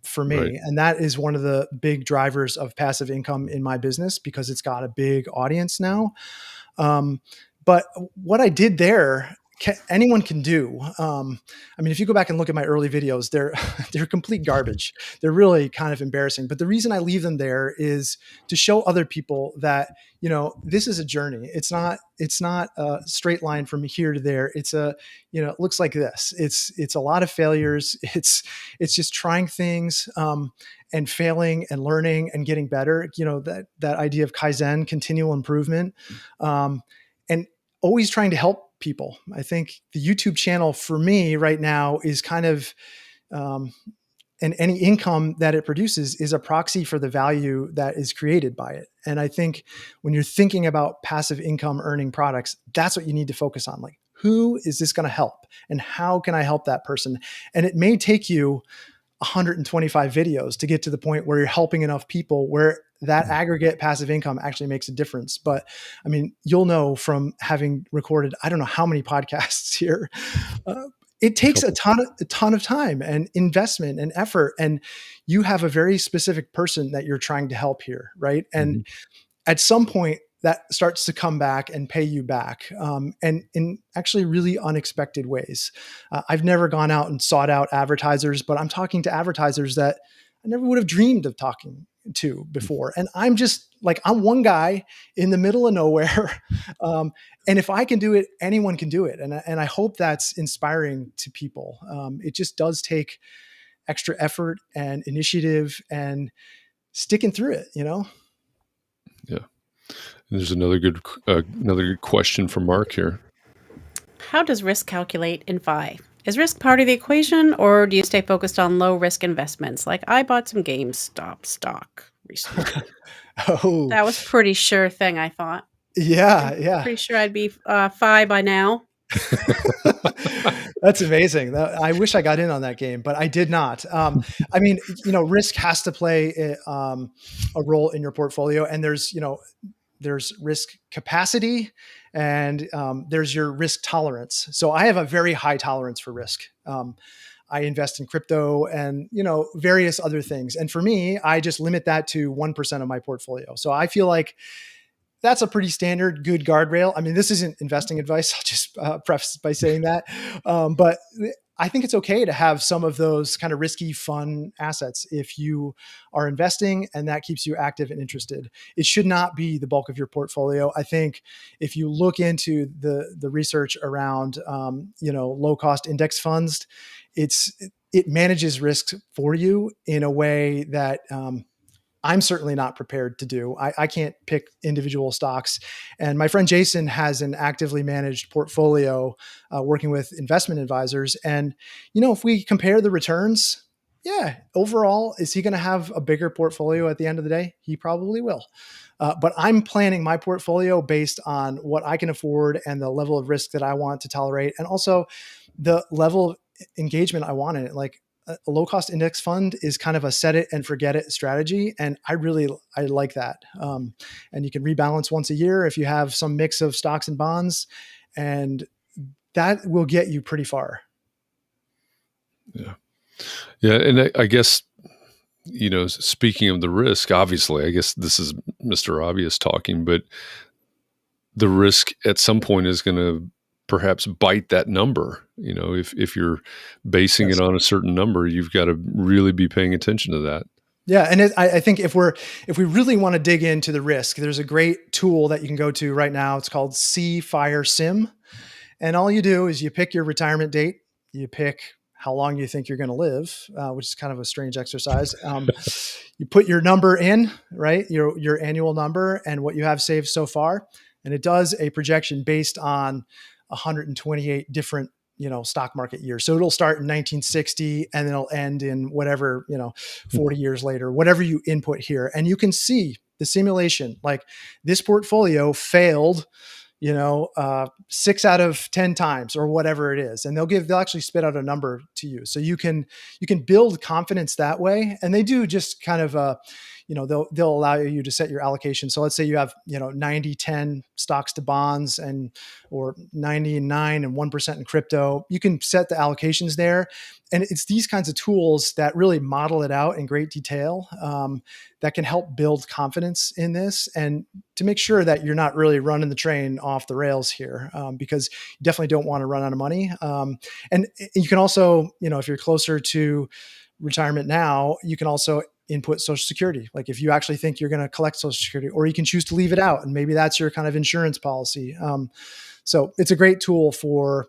for me, Right. and that is one of the big drivers of passive income in my business because it's got a big audience now. But what I did there, anyone can do. I mean, if you go back and look at my early videos, they're complete garbage. They're really kind of embarrassing. But the reason I leave them there is to show other people that this is a journey. It's not a straight line from here to there. It's it looks like this. It's a lot of failures. It's just trying things. And failing and learning and getting better, that idea of Kaizen, continual improvement, and always trying to help people. I think the YouTube channel for me right now is kind of, and any income that it produces is a proxy for the value that is created by it. And I think when you're thinking about passive income earning products, that's what you need to focus on. Like, who is this going to help and how can I help that person? And it may take you 125 videos to get to the point where you're helping enough people where that aggregate passive income actually makes a difference. But I mean, you'll know from having recorded, I don't know how many podcasts here, it takes a ton of time and investment and effort. And you have a very specific person that you're trying to help here. Right. And at some point, that starts to come back and pay you back, and in actually really unexpected ways. I've never gone out and sought out advertisers, but I'm talking to advertisers that I never would have dreamed of talking to before. And I'm just like, I'm one guy in the middle of nowhere. And if I can do it, anyone can do it. And I hope that's inspiring to people. It just does take extra effort and initiative and sticking through it, Yeah. There's another good question from Mark here. How does risk calculate in F.I.R.E? Is risk part of the equation, or do you stay focused on low risk investments? Like I bought some GameStop stock recently. Oh, That was pretty sure thing, I thought. yeah. Pretty sure I'd be F.I.R.E by now. That's amazing. I wish I got in on that game, but I did not. I mean, risk has to play a role in your portfolio, and there's risk capacity and there's your risk tolerance. So I have a very high tolerance for risk. I invest in crypto and, various other things. And for me, I just limit that to 1% of my portfolio. So I feel like that's a pretty standard, good guardrail. I mean, this isn't investing advice. I'll just preface by saying that. But I think it's okay to have some of those kind of risky, fun assets if you are investing and that keeps you active and interested. It should not be the bulk of your portfolio. I think if you look into the research around, low cost index funds, it manages risks for you in a way that I'm certainly not prepared to do. I can't pick individual stocks. And my friend Jason has an actively managed portfolio working with investment advisors. And, if we compare the returns, yeah, overall, is he going to have a bigger portfolio at the end of the day? He probably will. But I'm planning my portfolio based on what I can afford and the level of risk that I want to tolerate. And also the level of engagement I want in it. Like, a low cost index fund is kind of a set it and forget it strategy. And I like that. And you can rebalance once a year if you have some mix of stocks and bonds, and that will get you pretty far. Yeah. Yeah. And I guess, speaking of the risk, obviously, I guess this is Mr. Obvious talking, but the risk at some point is going to perhaps bite that number. If you're basing Yes. it on a certain number, you've got to really be paying attention to that. Yeah. And I think if we really want to dig into the risk, there's a great tool that you can go to right now. It's called F.I.R.E Sim. And all you do is you pick your retirement date, you pick how long you think you're going to live, which is kind of a strange exercise. You put your number in, right? Your annual number and what you have saved so far. And it does a projection based on 128 different, stock market years. So it'll start in 1960 and then it'll end in whatever, 40 years later, whatever you input here. And you can see the simulation, like this portfolio failed, 6 out of 10 times or whatever it is. And they'll actually spit out a number to you. So you can build confidence that way. And they do just kind of, they'll allow you to set your allocation. So let's say you have, 90-10 stocks to bonds or 99 and 1% in crypto. You can set the allocations there. And it's these kinds of tools that really model it out in great detail, that can help build confidence in this and to make sure that you're not really running the train off the rails here, because you definitely don't want to run out of money. And you can also, if you're closer to retirement now, you can also input Social Security. Like if you actually think you're going to collect Social Security, or you can choose to leave it out, and maybe that's your kind of insurance policy. So it's a great tool for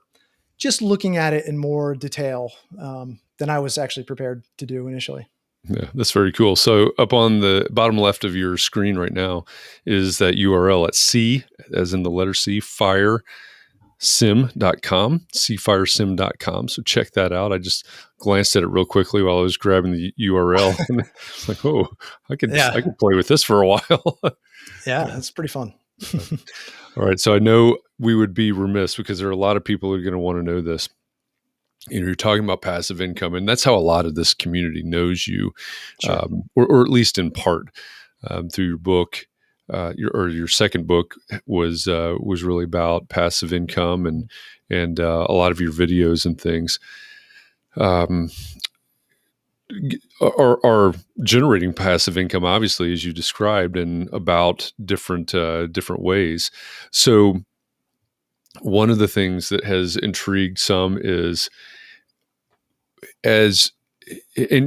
just looking at it in more detail than I was actually prepared to do initially. Yeah, that's very cool. So up on the bottom left of your screen right now is that URL at C, as in the letter C, FIRESIM.com, cfiresim.com. So check that out. I just glanced at it real quickly while I was grabbing the URL. And it's like, oh, I could play with this for a while. Yeah, that's pretty fun. All right. So I know we would be remiss because there are a lot of people who are going to want to know this. You're talking about passive income, and that's how a lot of this community knows you, Sure. or at least in part, through your book. Your second book was really about passive income and a lot of your videos and things are generating passive income, obviously, as you described, and about different ways. So one of the things that has intrigued some is, and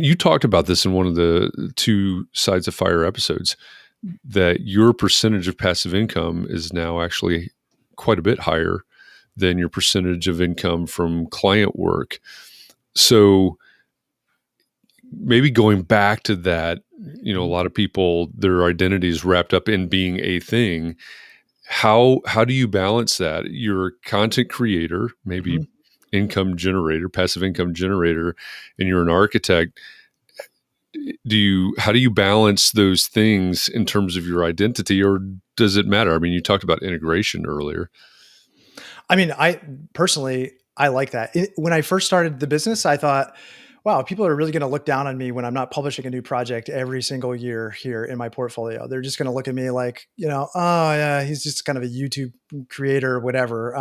you talked about this in one of the 2 Sides of Fire episodes, that your percentage of passive income is now actually quite a bit higher than your percentage of income from client work. So maybe going back to that, a lot of people, their identity is wrapped up in being a thing. How do you balance that? You're a content creator, maybe income generator, passive income generator, and you're an architect. How do you balance those things in terms of your identity, or does it matter? I mean, you talked about integration earlier. I mean, I personally like that. When I first started the business, I thought, wow, people are really going to look down on me when I'm not publishing a new project every single year here in my portfolio. They're just going to look at me like, oh yeah, he's just kind of a YouTube creator or whatever.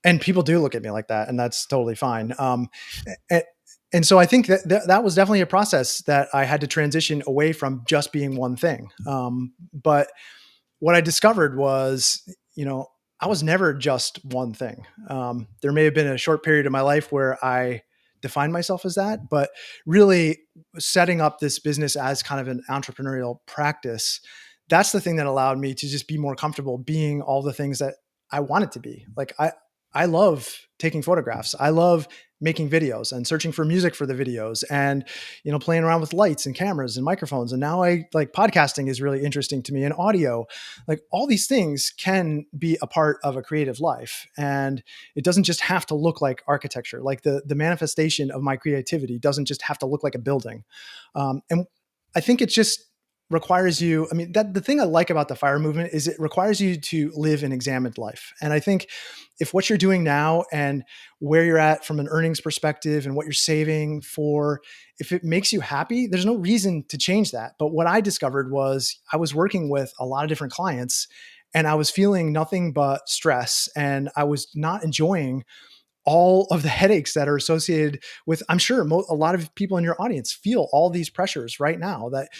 And people do look at me like that, and that's totally fine. And so I think that was definitely a process that I had to transition away from just being one thing. But what I discovered was, I was never just one thing. There may have been a short period of my life where I defined myself as that, but really setting up this business as kind of an entrepreneurial practice, that's the thing that allowed me to just be more comfortable being all the things that I wanted to be. Like I love taking photographs. I love making videos and searching for music for the videos and, playing around with lights and cameras and microphones. And now podcasting is really interesting to me, and audio. Like all these things can be a part of a creative life. And it doesn't just have to look like architecture. Like the manifestation of my creativity doesn't just have to look like a building. And I think it just requires you. I mean, the thing I like about the FIRE movement is it requires you to live an examined life. And I think if what you're doing now and where you're at from an earnings perspective and what you're saving for, if it makes you happy, there's no reason to change that. But what I discovered was I was working with a lot of different clients and I was feeling nothing but stress, and I was not enjoying all of the headaches that are associated with, I'm sure a lot of people in your audience feel all these pressures right now, that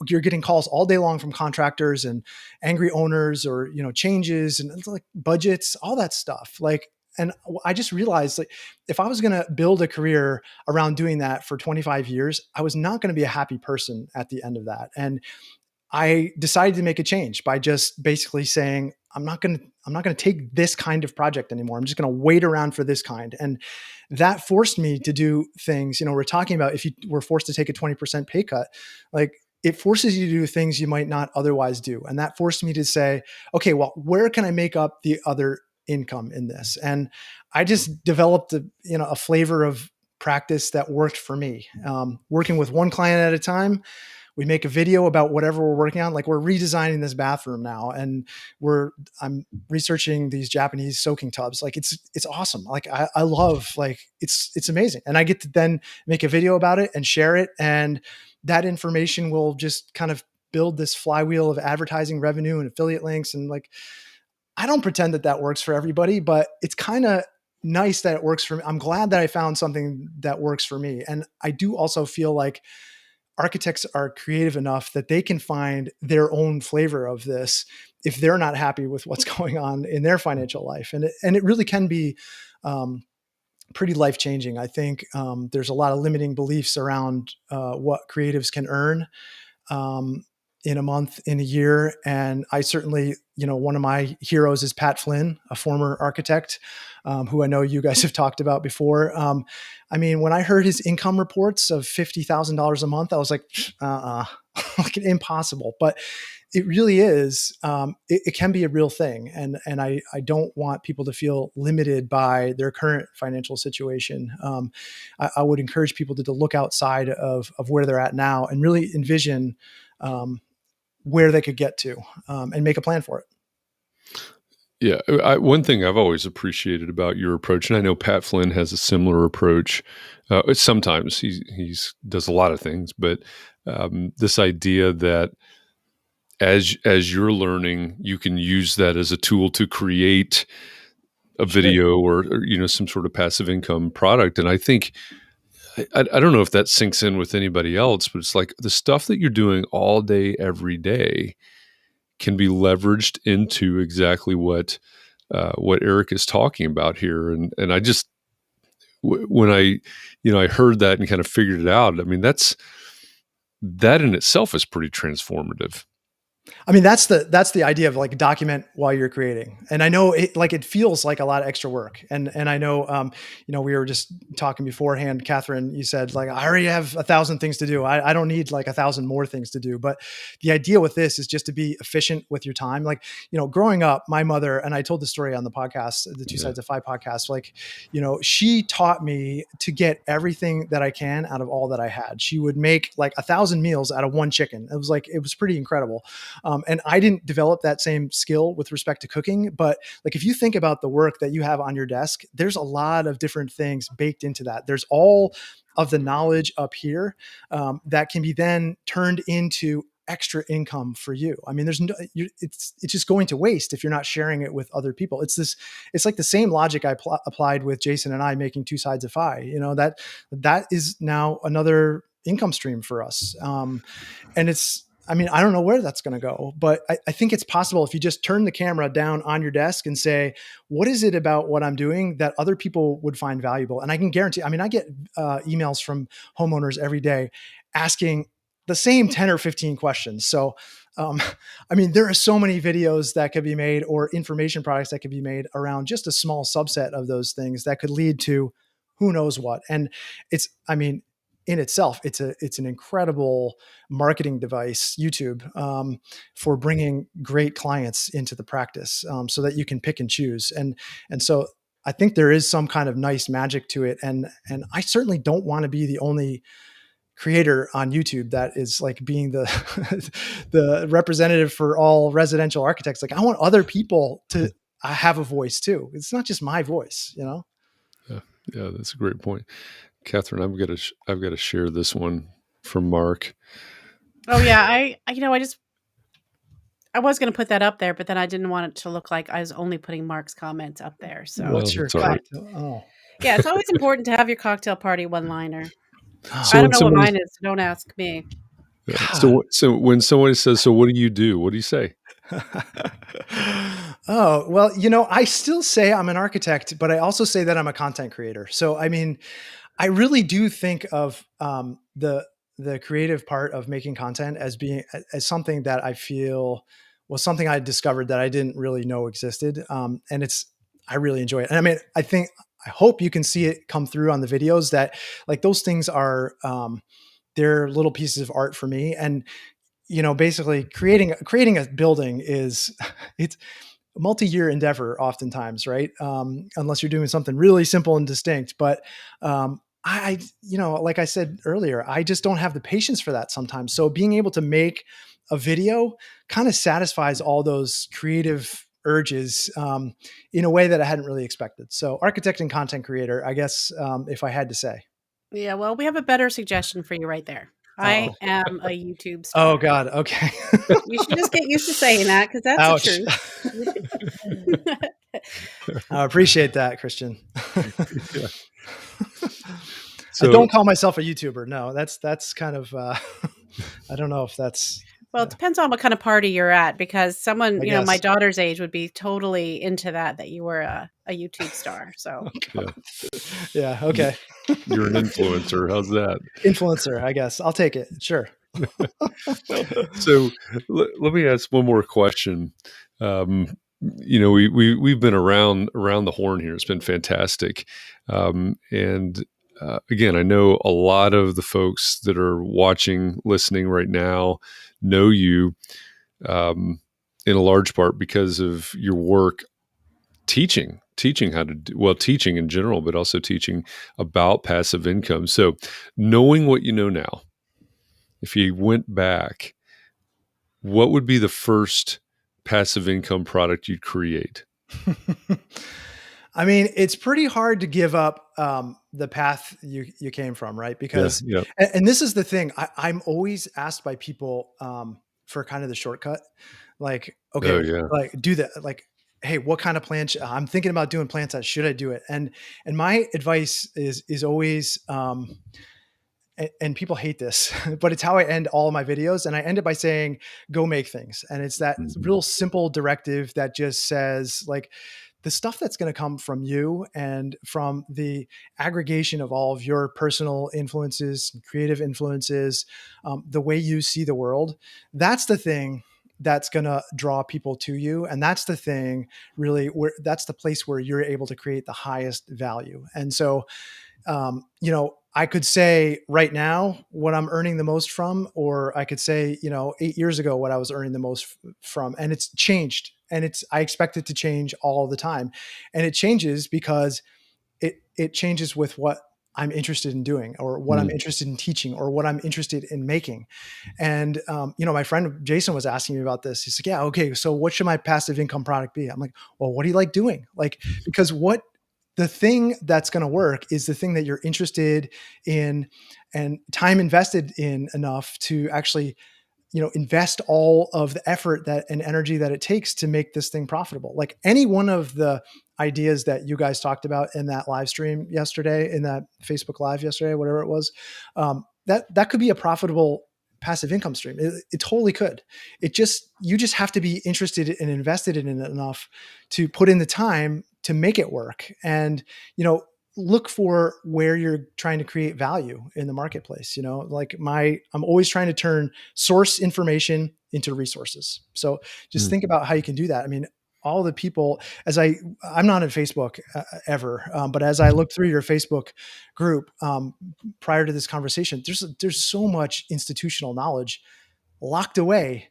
you're getting calls all day long from contractors and angry owners, or, changes and like budgets, all that stuff. And I just realized if I was going to build a career around doing that for 25 years, I was not going to be a happy person at the end of that. And I decided to make a change by just basically saying, I'm not going to take this kind of project anymore. I'm just going to wait around for this kind. And that forced me to do things, we're talking about, if you were forced to take a 20% pay cut, like it forces you to do things you might not otherwise do. And that forced me to say, okay, well, where can I make up the other income in this? And I just developed a flavor of practice that worked for me. Working with one client at a time we make a video about whatever we're working on. Like we're redesigning this bathroom now, and I'm researching these Japanese soaking tubs. Like it's awesome. Like I love, like it's amazing. And I get to then make a video about it and share it. And that information will just kind of build this flywheel of advertising revenue and affiliate links. And like, I don't pretend that works for everybody, but it's kind of nice that it works for me. I'm glad that I found something that works for me. And I do also feel like architects are creative enough that they can find their own flavor of this if they're not happy with what's going on in their financial life. And it really can be pretty life-changing. I think there's a lot of limiting beliefs around what creatives can earn in a month, in a year. And I certainly, one of my heroes is Pat Flynn, a former architect, who I know you guys have talked about before. I mean, when I heard his income reports of $50,000 a month, I was like, like impossible. But it really is. It can be a real thing, and I don't want people to feel limited by their current financial situation. I would encourage people to look outside of where they're at now and really envision where they could get to, and make a plan for it. Yeah. One thing I've always appreciated about your approach, and I know Pat Flynn has a similar approach. Sometimes he's does a lot of things, but this idea that as you're learning, you can use that as a tool to create a video or some sort of passive income product. And I think, I don't know if that sinks in with anybody else, but it's like the stuff that you're doing all day, every day can be leveraged into exactly what Eric is talking about here. And I just, when I heard that and kind of figured it out, I mean, that in itself is pretty transformative. I mean, that's the idea of like document while you're creating. And I know it feels like a lot of extra work. And I know, we were just talking beforehand, Katharine, you said like, I already have 1,000 things to do. I don't need like 1,000 more things to do. But the idea with this is just to be efficient with your time. Like, growing up, my mother, and I told the story on the podcast, the Two Sides of F.I.R.E podcast, like, she taught me to get everything that I can out of all that I had. She would make like 1,000 meals out of one chicken. It was pretty incredible. And I didn't develop that same skill with respect to cooking, but like if you think about the work that you have on your desk, there's a lot of different things baked into that. There's all of the knowledge up here that can be then turned into extra income for you. I mean, it's just going to waste if you're not sharing it with other people. It's like the same logic I applied with Jason and I making Two Sides of F.I.R.E. That is now another income stream for us. And I don't know where that's going to go, but I think it's possible if you just turn the camera down on your desk and say, what is it about what I'm doing that other people would find valuable? And I can guarantee, I get emails from homeowners every day asking the same 10 or 15 questions. So, there are so many videos that could be made or information products that could be made around just a small subset of those things that could lead to who knows what. And in itself, it's an incredible marketing device, YouTube, for bringing great clients into the practice, so that you can pick and choose. And so I think there is some kind of nice magic to it. And I certainly don't want to be the only creator on YouTube that is like being the the representative for all residential architects. Like I want other people to have a voice too. It's not just my voice, Yeah, that's a great point. Katharine, I've got to share this one from Mark. Oh yeah, I was going to put that up there, but then I didn't want it to look like I was only putting Mark's comments up there. So what's your cocktail? Oh, yeah, it's always important to have your cocktail party one-liner. So I don't know what mine is. So don't ask me. Yeah. So when somebody says, "So what do you do?" What do you say? Oh, well, I still say I'm an architect, but I also say that I'm a content creator. So, I really do think of the creative part of making content as something that I feel was something I discovered that I didn't really know existed. And I really enjoy it. And I hope you can see it come through on the videos that like those things are, they're little pieces of art for me. And, basically creating a building it's a multi-year endeavor oftentimes, right? Unless you're doing something really simple and distinct. But like I said earlier, I just don't have the patience for that sometimes. So being able to make a video kind of satisfies all those creative urges in a way that I hadn't really expected. So architect and content creator, I guess, if I had to say. Yeah, well, we have a better suggestion for you right there. I Oh, am a YouTube oh star. God. Okay. You should just get used to saying that because that's the Ouch. truth. I appreciate that, Christian. Yeah. I So, don't call myself a YouTuber. No, that's kind of, I don't know if that's, Well, it depends on what kind of party you're at because someone, I my guess. daughter's age would be totally into that you were a YouTube star. So, yeah, Yeah. Okay. you're an influencer. How's that? Influencer, I guess. I'll take it. Sure. So let me ask one more question. Um, we've been around the horn here. It's been fantastic, and again, I know a lot of the folks that are watching, listening right now, know you in a large part because of your work teaching how to do well, teaching in general, but also teaching about passive income. So, knowing what you know now, if you went back, what would be the first passive income product you'd create? I mean, it's pretty hard to give up the path you came from, right? Yeah, Because, yeah. and this is the thing, I'm always asked by people for kind of the shortcut, like, Oh, okay, yeah. like do that, like, hey, what kind of plant? I'm thinking about doing plant size. Should I do it? And my advice is always, and people hate this, but it's how I end all of my videos. And I end it by saying, go make things. And it's that Mhm. real simple directive that just says, like, the stuff that's going to come from you and from the aggregation of all of your personal influences, creative influences, the way you see the world, that's the thing that's going to draw people to you. And that's the thing really where that's the place where you're able to create the highest value. And so, I could say right now what I'm earning the most from, or I could say, 8 years ago what I was earning the most from, and it's changed, and I expect it to change all the time, and it changes because it changes with what I'm interested in doing, or what I'm Mm. interested in teaching, or what I'm interested in making. And my friend Jason was asking me about this. He's like, "Yeah, okay, so what should my passive income product be?" I'm like, "Well, what do you like doing?" Like, because what the thing that's going to work is the thing that you're interested in and time invested in enough to actually invest all of the effort that and energy that it takes to make this thing profitable. Like any one of the ideas that you guys talked about in that live stream yesterday, in that Facebook Live yesterday, whatever it was, that could be a profitable passive income stream. It totally could. You just have to be interested and invested in it enough to put in the time to make it work. And look for where you're trying to create value in the marketplace. Like I'm always trying to turn source information into resources. So just Mm. think about how you can do that. I mean, all the people, I'm not on Facebook ever, but as I look through your Facebook group prior to this conversation, there's so much institutional knowledge locked away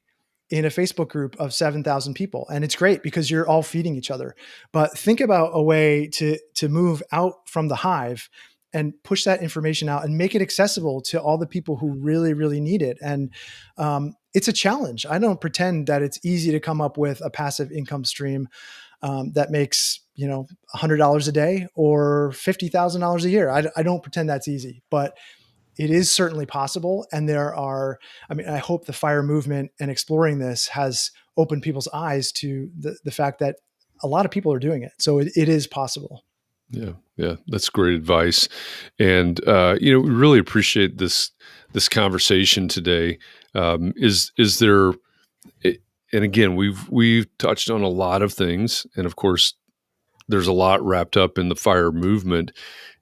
in a Facebook group of 7,000 people. And it's great because you're all feeding each other. But think about a way to move out from the hive and push that information out and make it accessible to all the people who really, really need it. And it's a challenge. I don't pretend that it's easy to come up with a passive income stream that makes, $100 a day or $50,000 a year. I don't pretend that's easy, but it is certainly possible. And I hope the FIRE movement and exploring this has opened people's eyes to the fact that a lot of people are doing it. So it is possible. Yeah, yeah, that's great advice, and we really appreciate this conversation today. Is there? And again, we've touched on a lot of things, and of course, there's a lot wrapped up in the FIRE movement.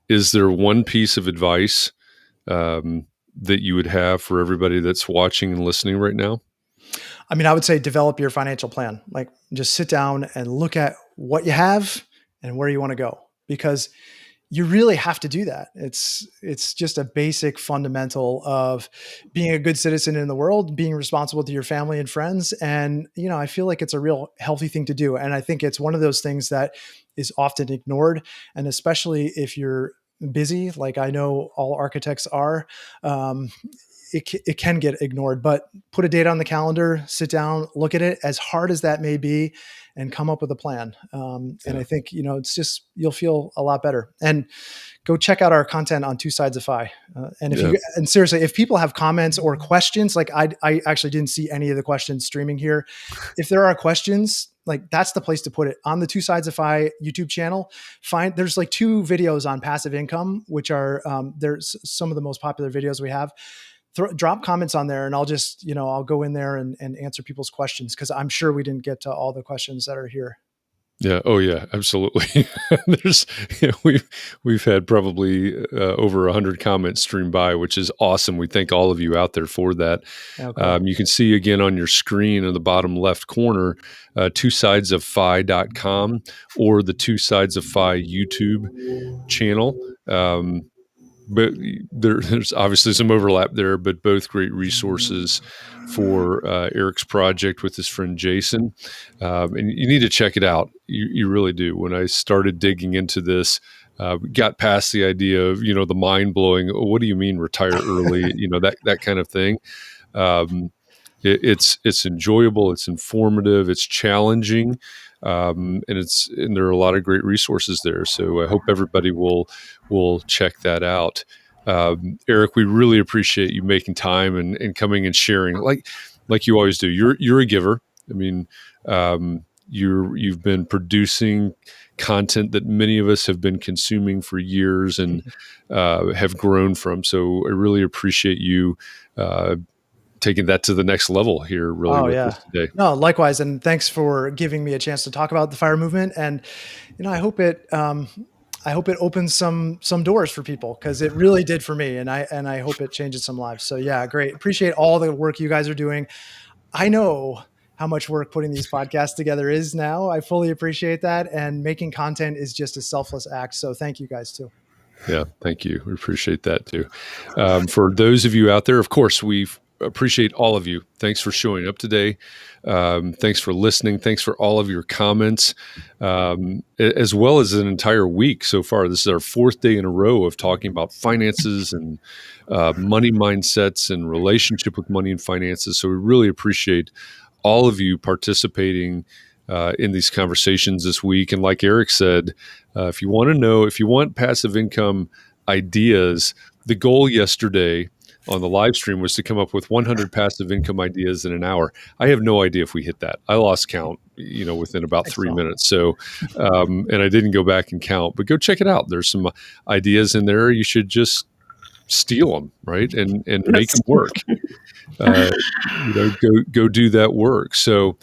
Is there one piece of advice that you would have for everybody that's watching and listening right now? I mean, I would say develop your financial plan. Like just sit down and look at what you have and where you want to go, because you really have to do that. It's just a basic fundamental of being a good citizen in the world, being responsible to your family and friends. And, I feel like it's a real healthy thing to do. And I think it's one of those things that is often ignored. And especially if you're busy, like I know all architects are, it can get ignored. But put a date on the calendar, sit down, look at it, as hard as that may be, and come up with a plan. And I think, it's just, you'll feel a lot better. And go check out our content on Two Sides of Fi. And seriously, if people have comments or questions, like I actually didn't see any of the questions streaming here. If there are questions, like that's the place to put it on the Two Sides of Fi YouTube channel. There's like 2 videos on passive income, which are, there's some of the most popular videos we have. Drop comments on there, and I'll just, I'll go in there and answer people's questions, because I'm sure we didn't get to all the questions that are here. Yeah. Oh, yeah. Absolutely. We've had probably over 100 comments stream by, which is awesome. We thank all of you out there for that. Okay. You can see again on your screen in the bottom left corner, twosidesoffi.com or the Two Sides of Fi YouTube channel. But there's obviously some overlap there, but both great resources for Eric's project with his friend Jason. And you need to check it out. You really do. When I started digging into this, got past the idea of, the mind blowing, what do you mean retire early? That kind of thing. It's enjoyable, it's informative, it's challenging, and there are a lot of great resources there. So I hope everybody will check that out. Eric, we really appreciate you making time and coming and sharing, like you always do. You're a giver. I mean, you've been producing content that many of us have been consuming for years and have grown from. So I really appreciate you taking that to the next level here with us today. No, likewise. And thanks for giving me a chance to talk about the FIRE movement. And, I hope it opens some doors for people, because it really did for me. And I hope it changes some lives. So yeah, great. Appreciate all the work you guys are doing. I know how much work putting these podcasts together is now. I fully appreciate that. And making content is just a selfless act. So thank you guys too. Yeah, thank you. We appreciate that too. For those of you out there, of course, we appreciate all of you. Thanks for showing up today. Thanks for listening. Thanks for all of your comments, as well as an entire week so far. This is our 4th day in a row of talking about finances and money mindsets and relationship with money and finances. So we really appreciate all of you participating in these conversations this week. And like Eric said, if you want passive income ideas, the goal yesterday on the live stream was to come up with 100 passive income ideas in an hour. I have no idea if we hit that. I lost count, within about 3 minutes. So, and I didn't go back and count, but go check it out. There's some ideas in there. You should just steal them, right? And make them work. Go do that work. So,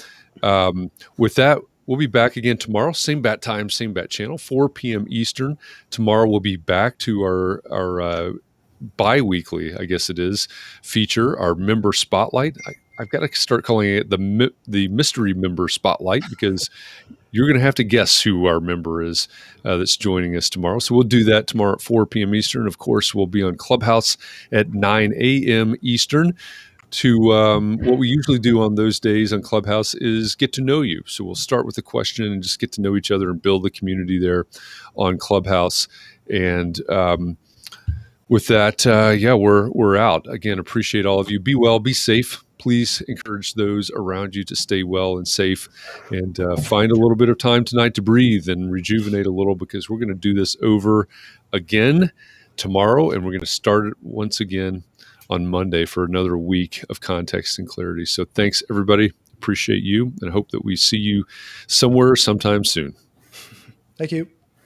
with that, we'll be back again tomorrow. Same bat time, same bat channel, 4 p.m. Eastern. Tomorrow we'll be back to our bi-weekly, I guess it is, feature, our member spotlight. I've got to start calling it the mystery member spotlight, because you're going to have to guess who our member is that's joining us tomorrow. So we'll do that tomorrow at 4 p.m. Eastern. Of course, we'll be on Clubhouse at 9 a.m. Eastern. What we usually do on those days on Clubhouse is get to know you. So we'll start with a question and just get to know each other and build the community there on Clubhouse. And with that, we're out. Again, appreciate all of you. Be well, be safe. Please encourage those around you to stay well and safe, and find a little bit of time tonight to breathe and rejuvenate a little, because we're going to do this over again tomorrow, and we're going to start it once again on Monday for another week of context and clarity. So thanks, everybody. Appreciate you, and hope that we see you somewhere sometime soon. Thank you.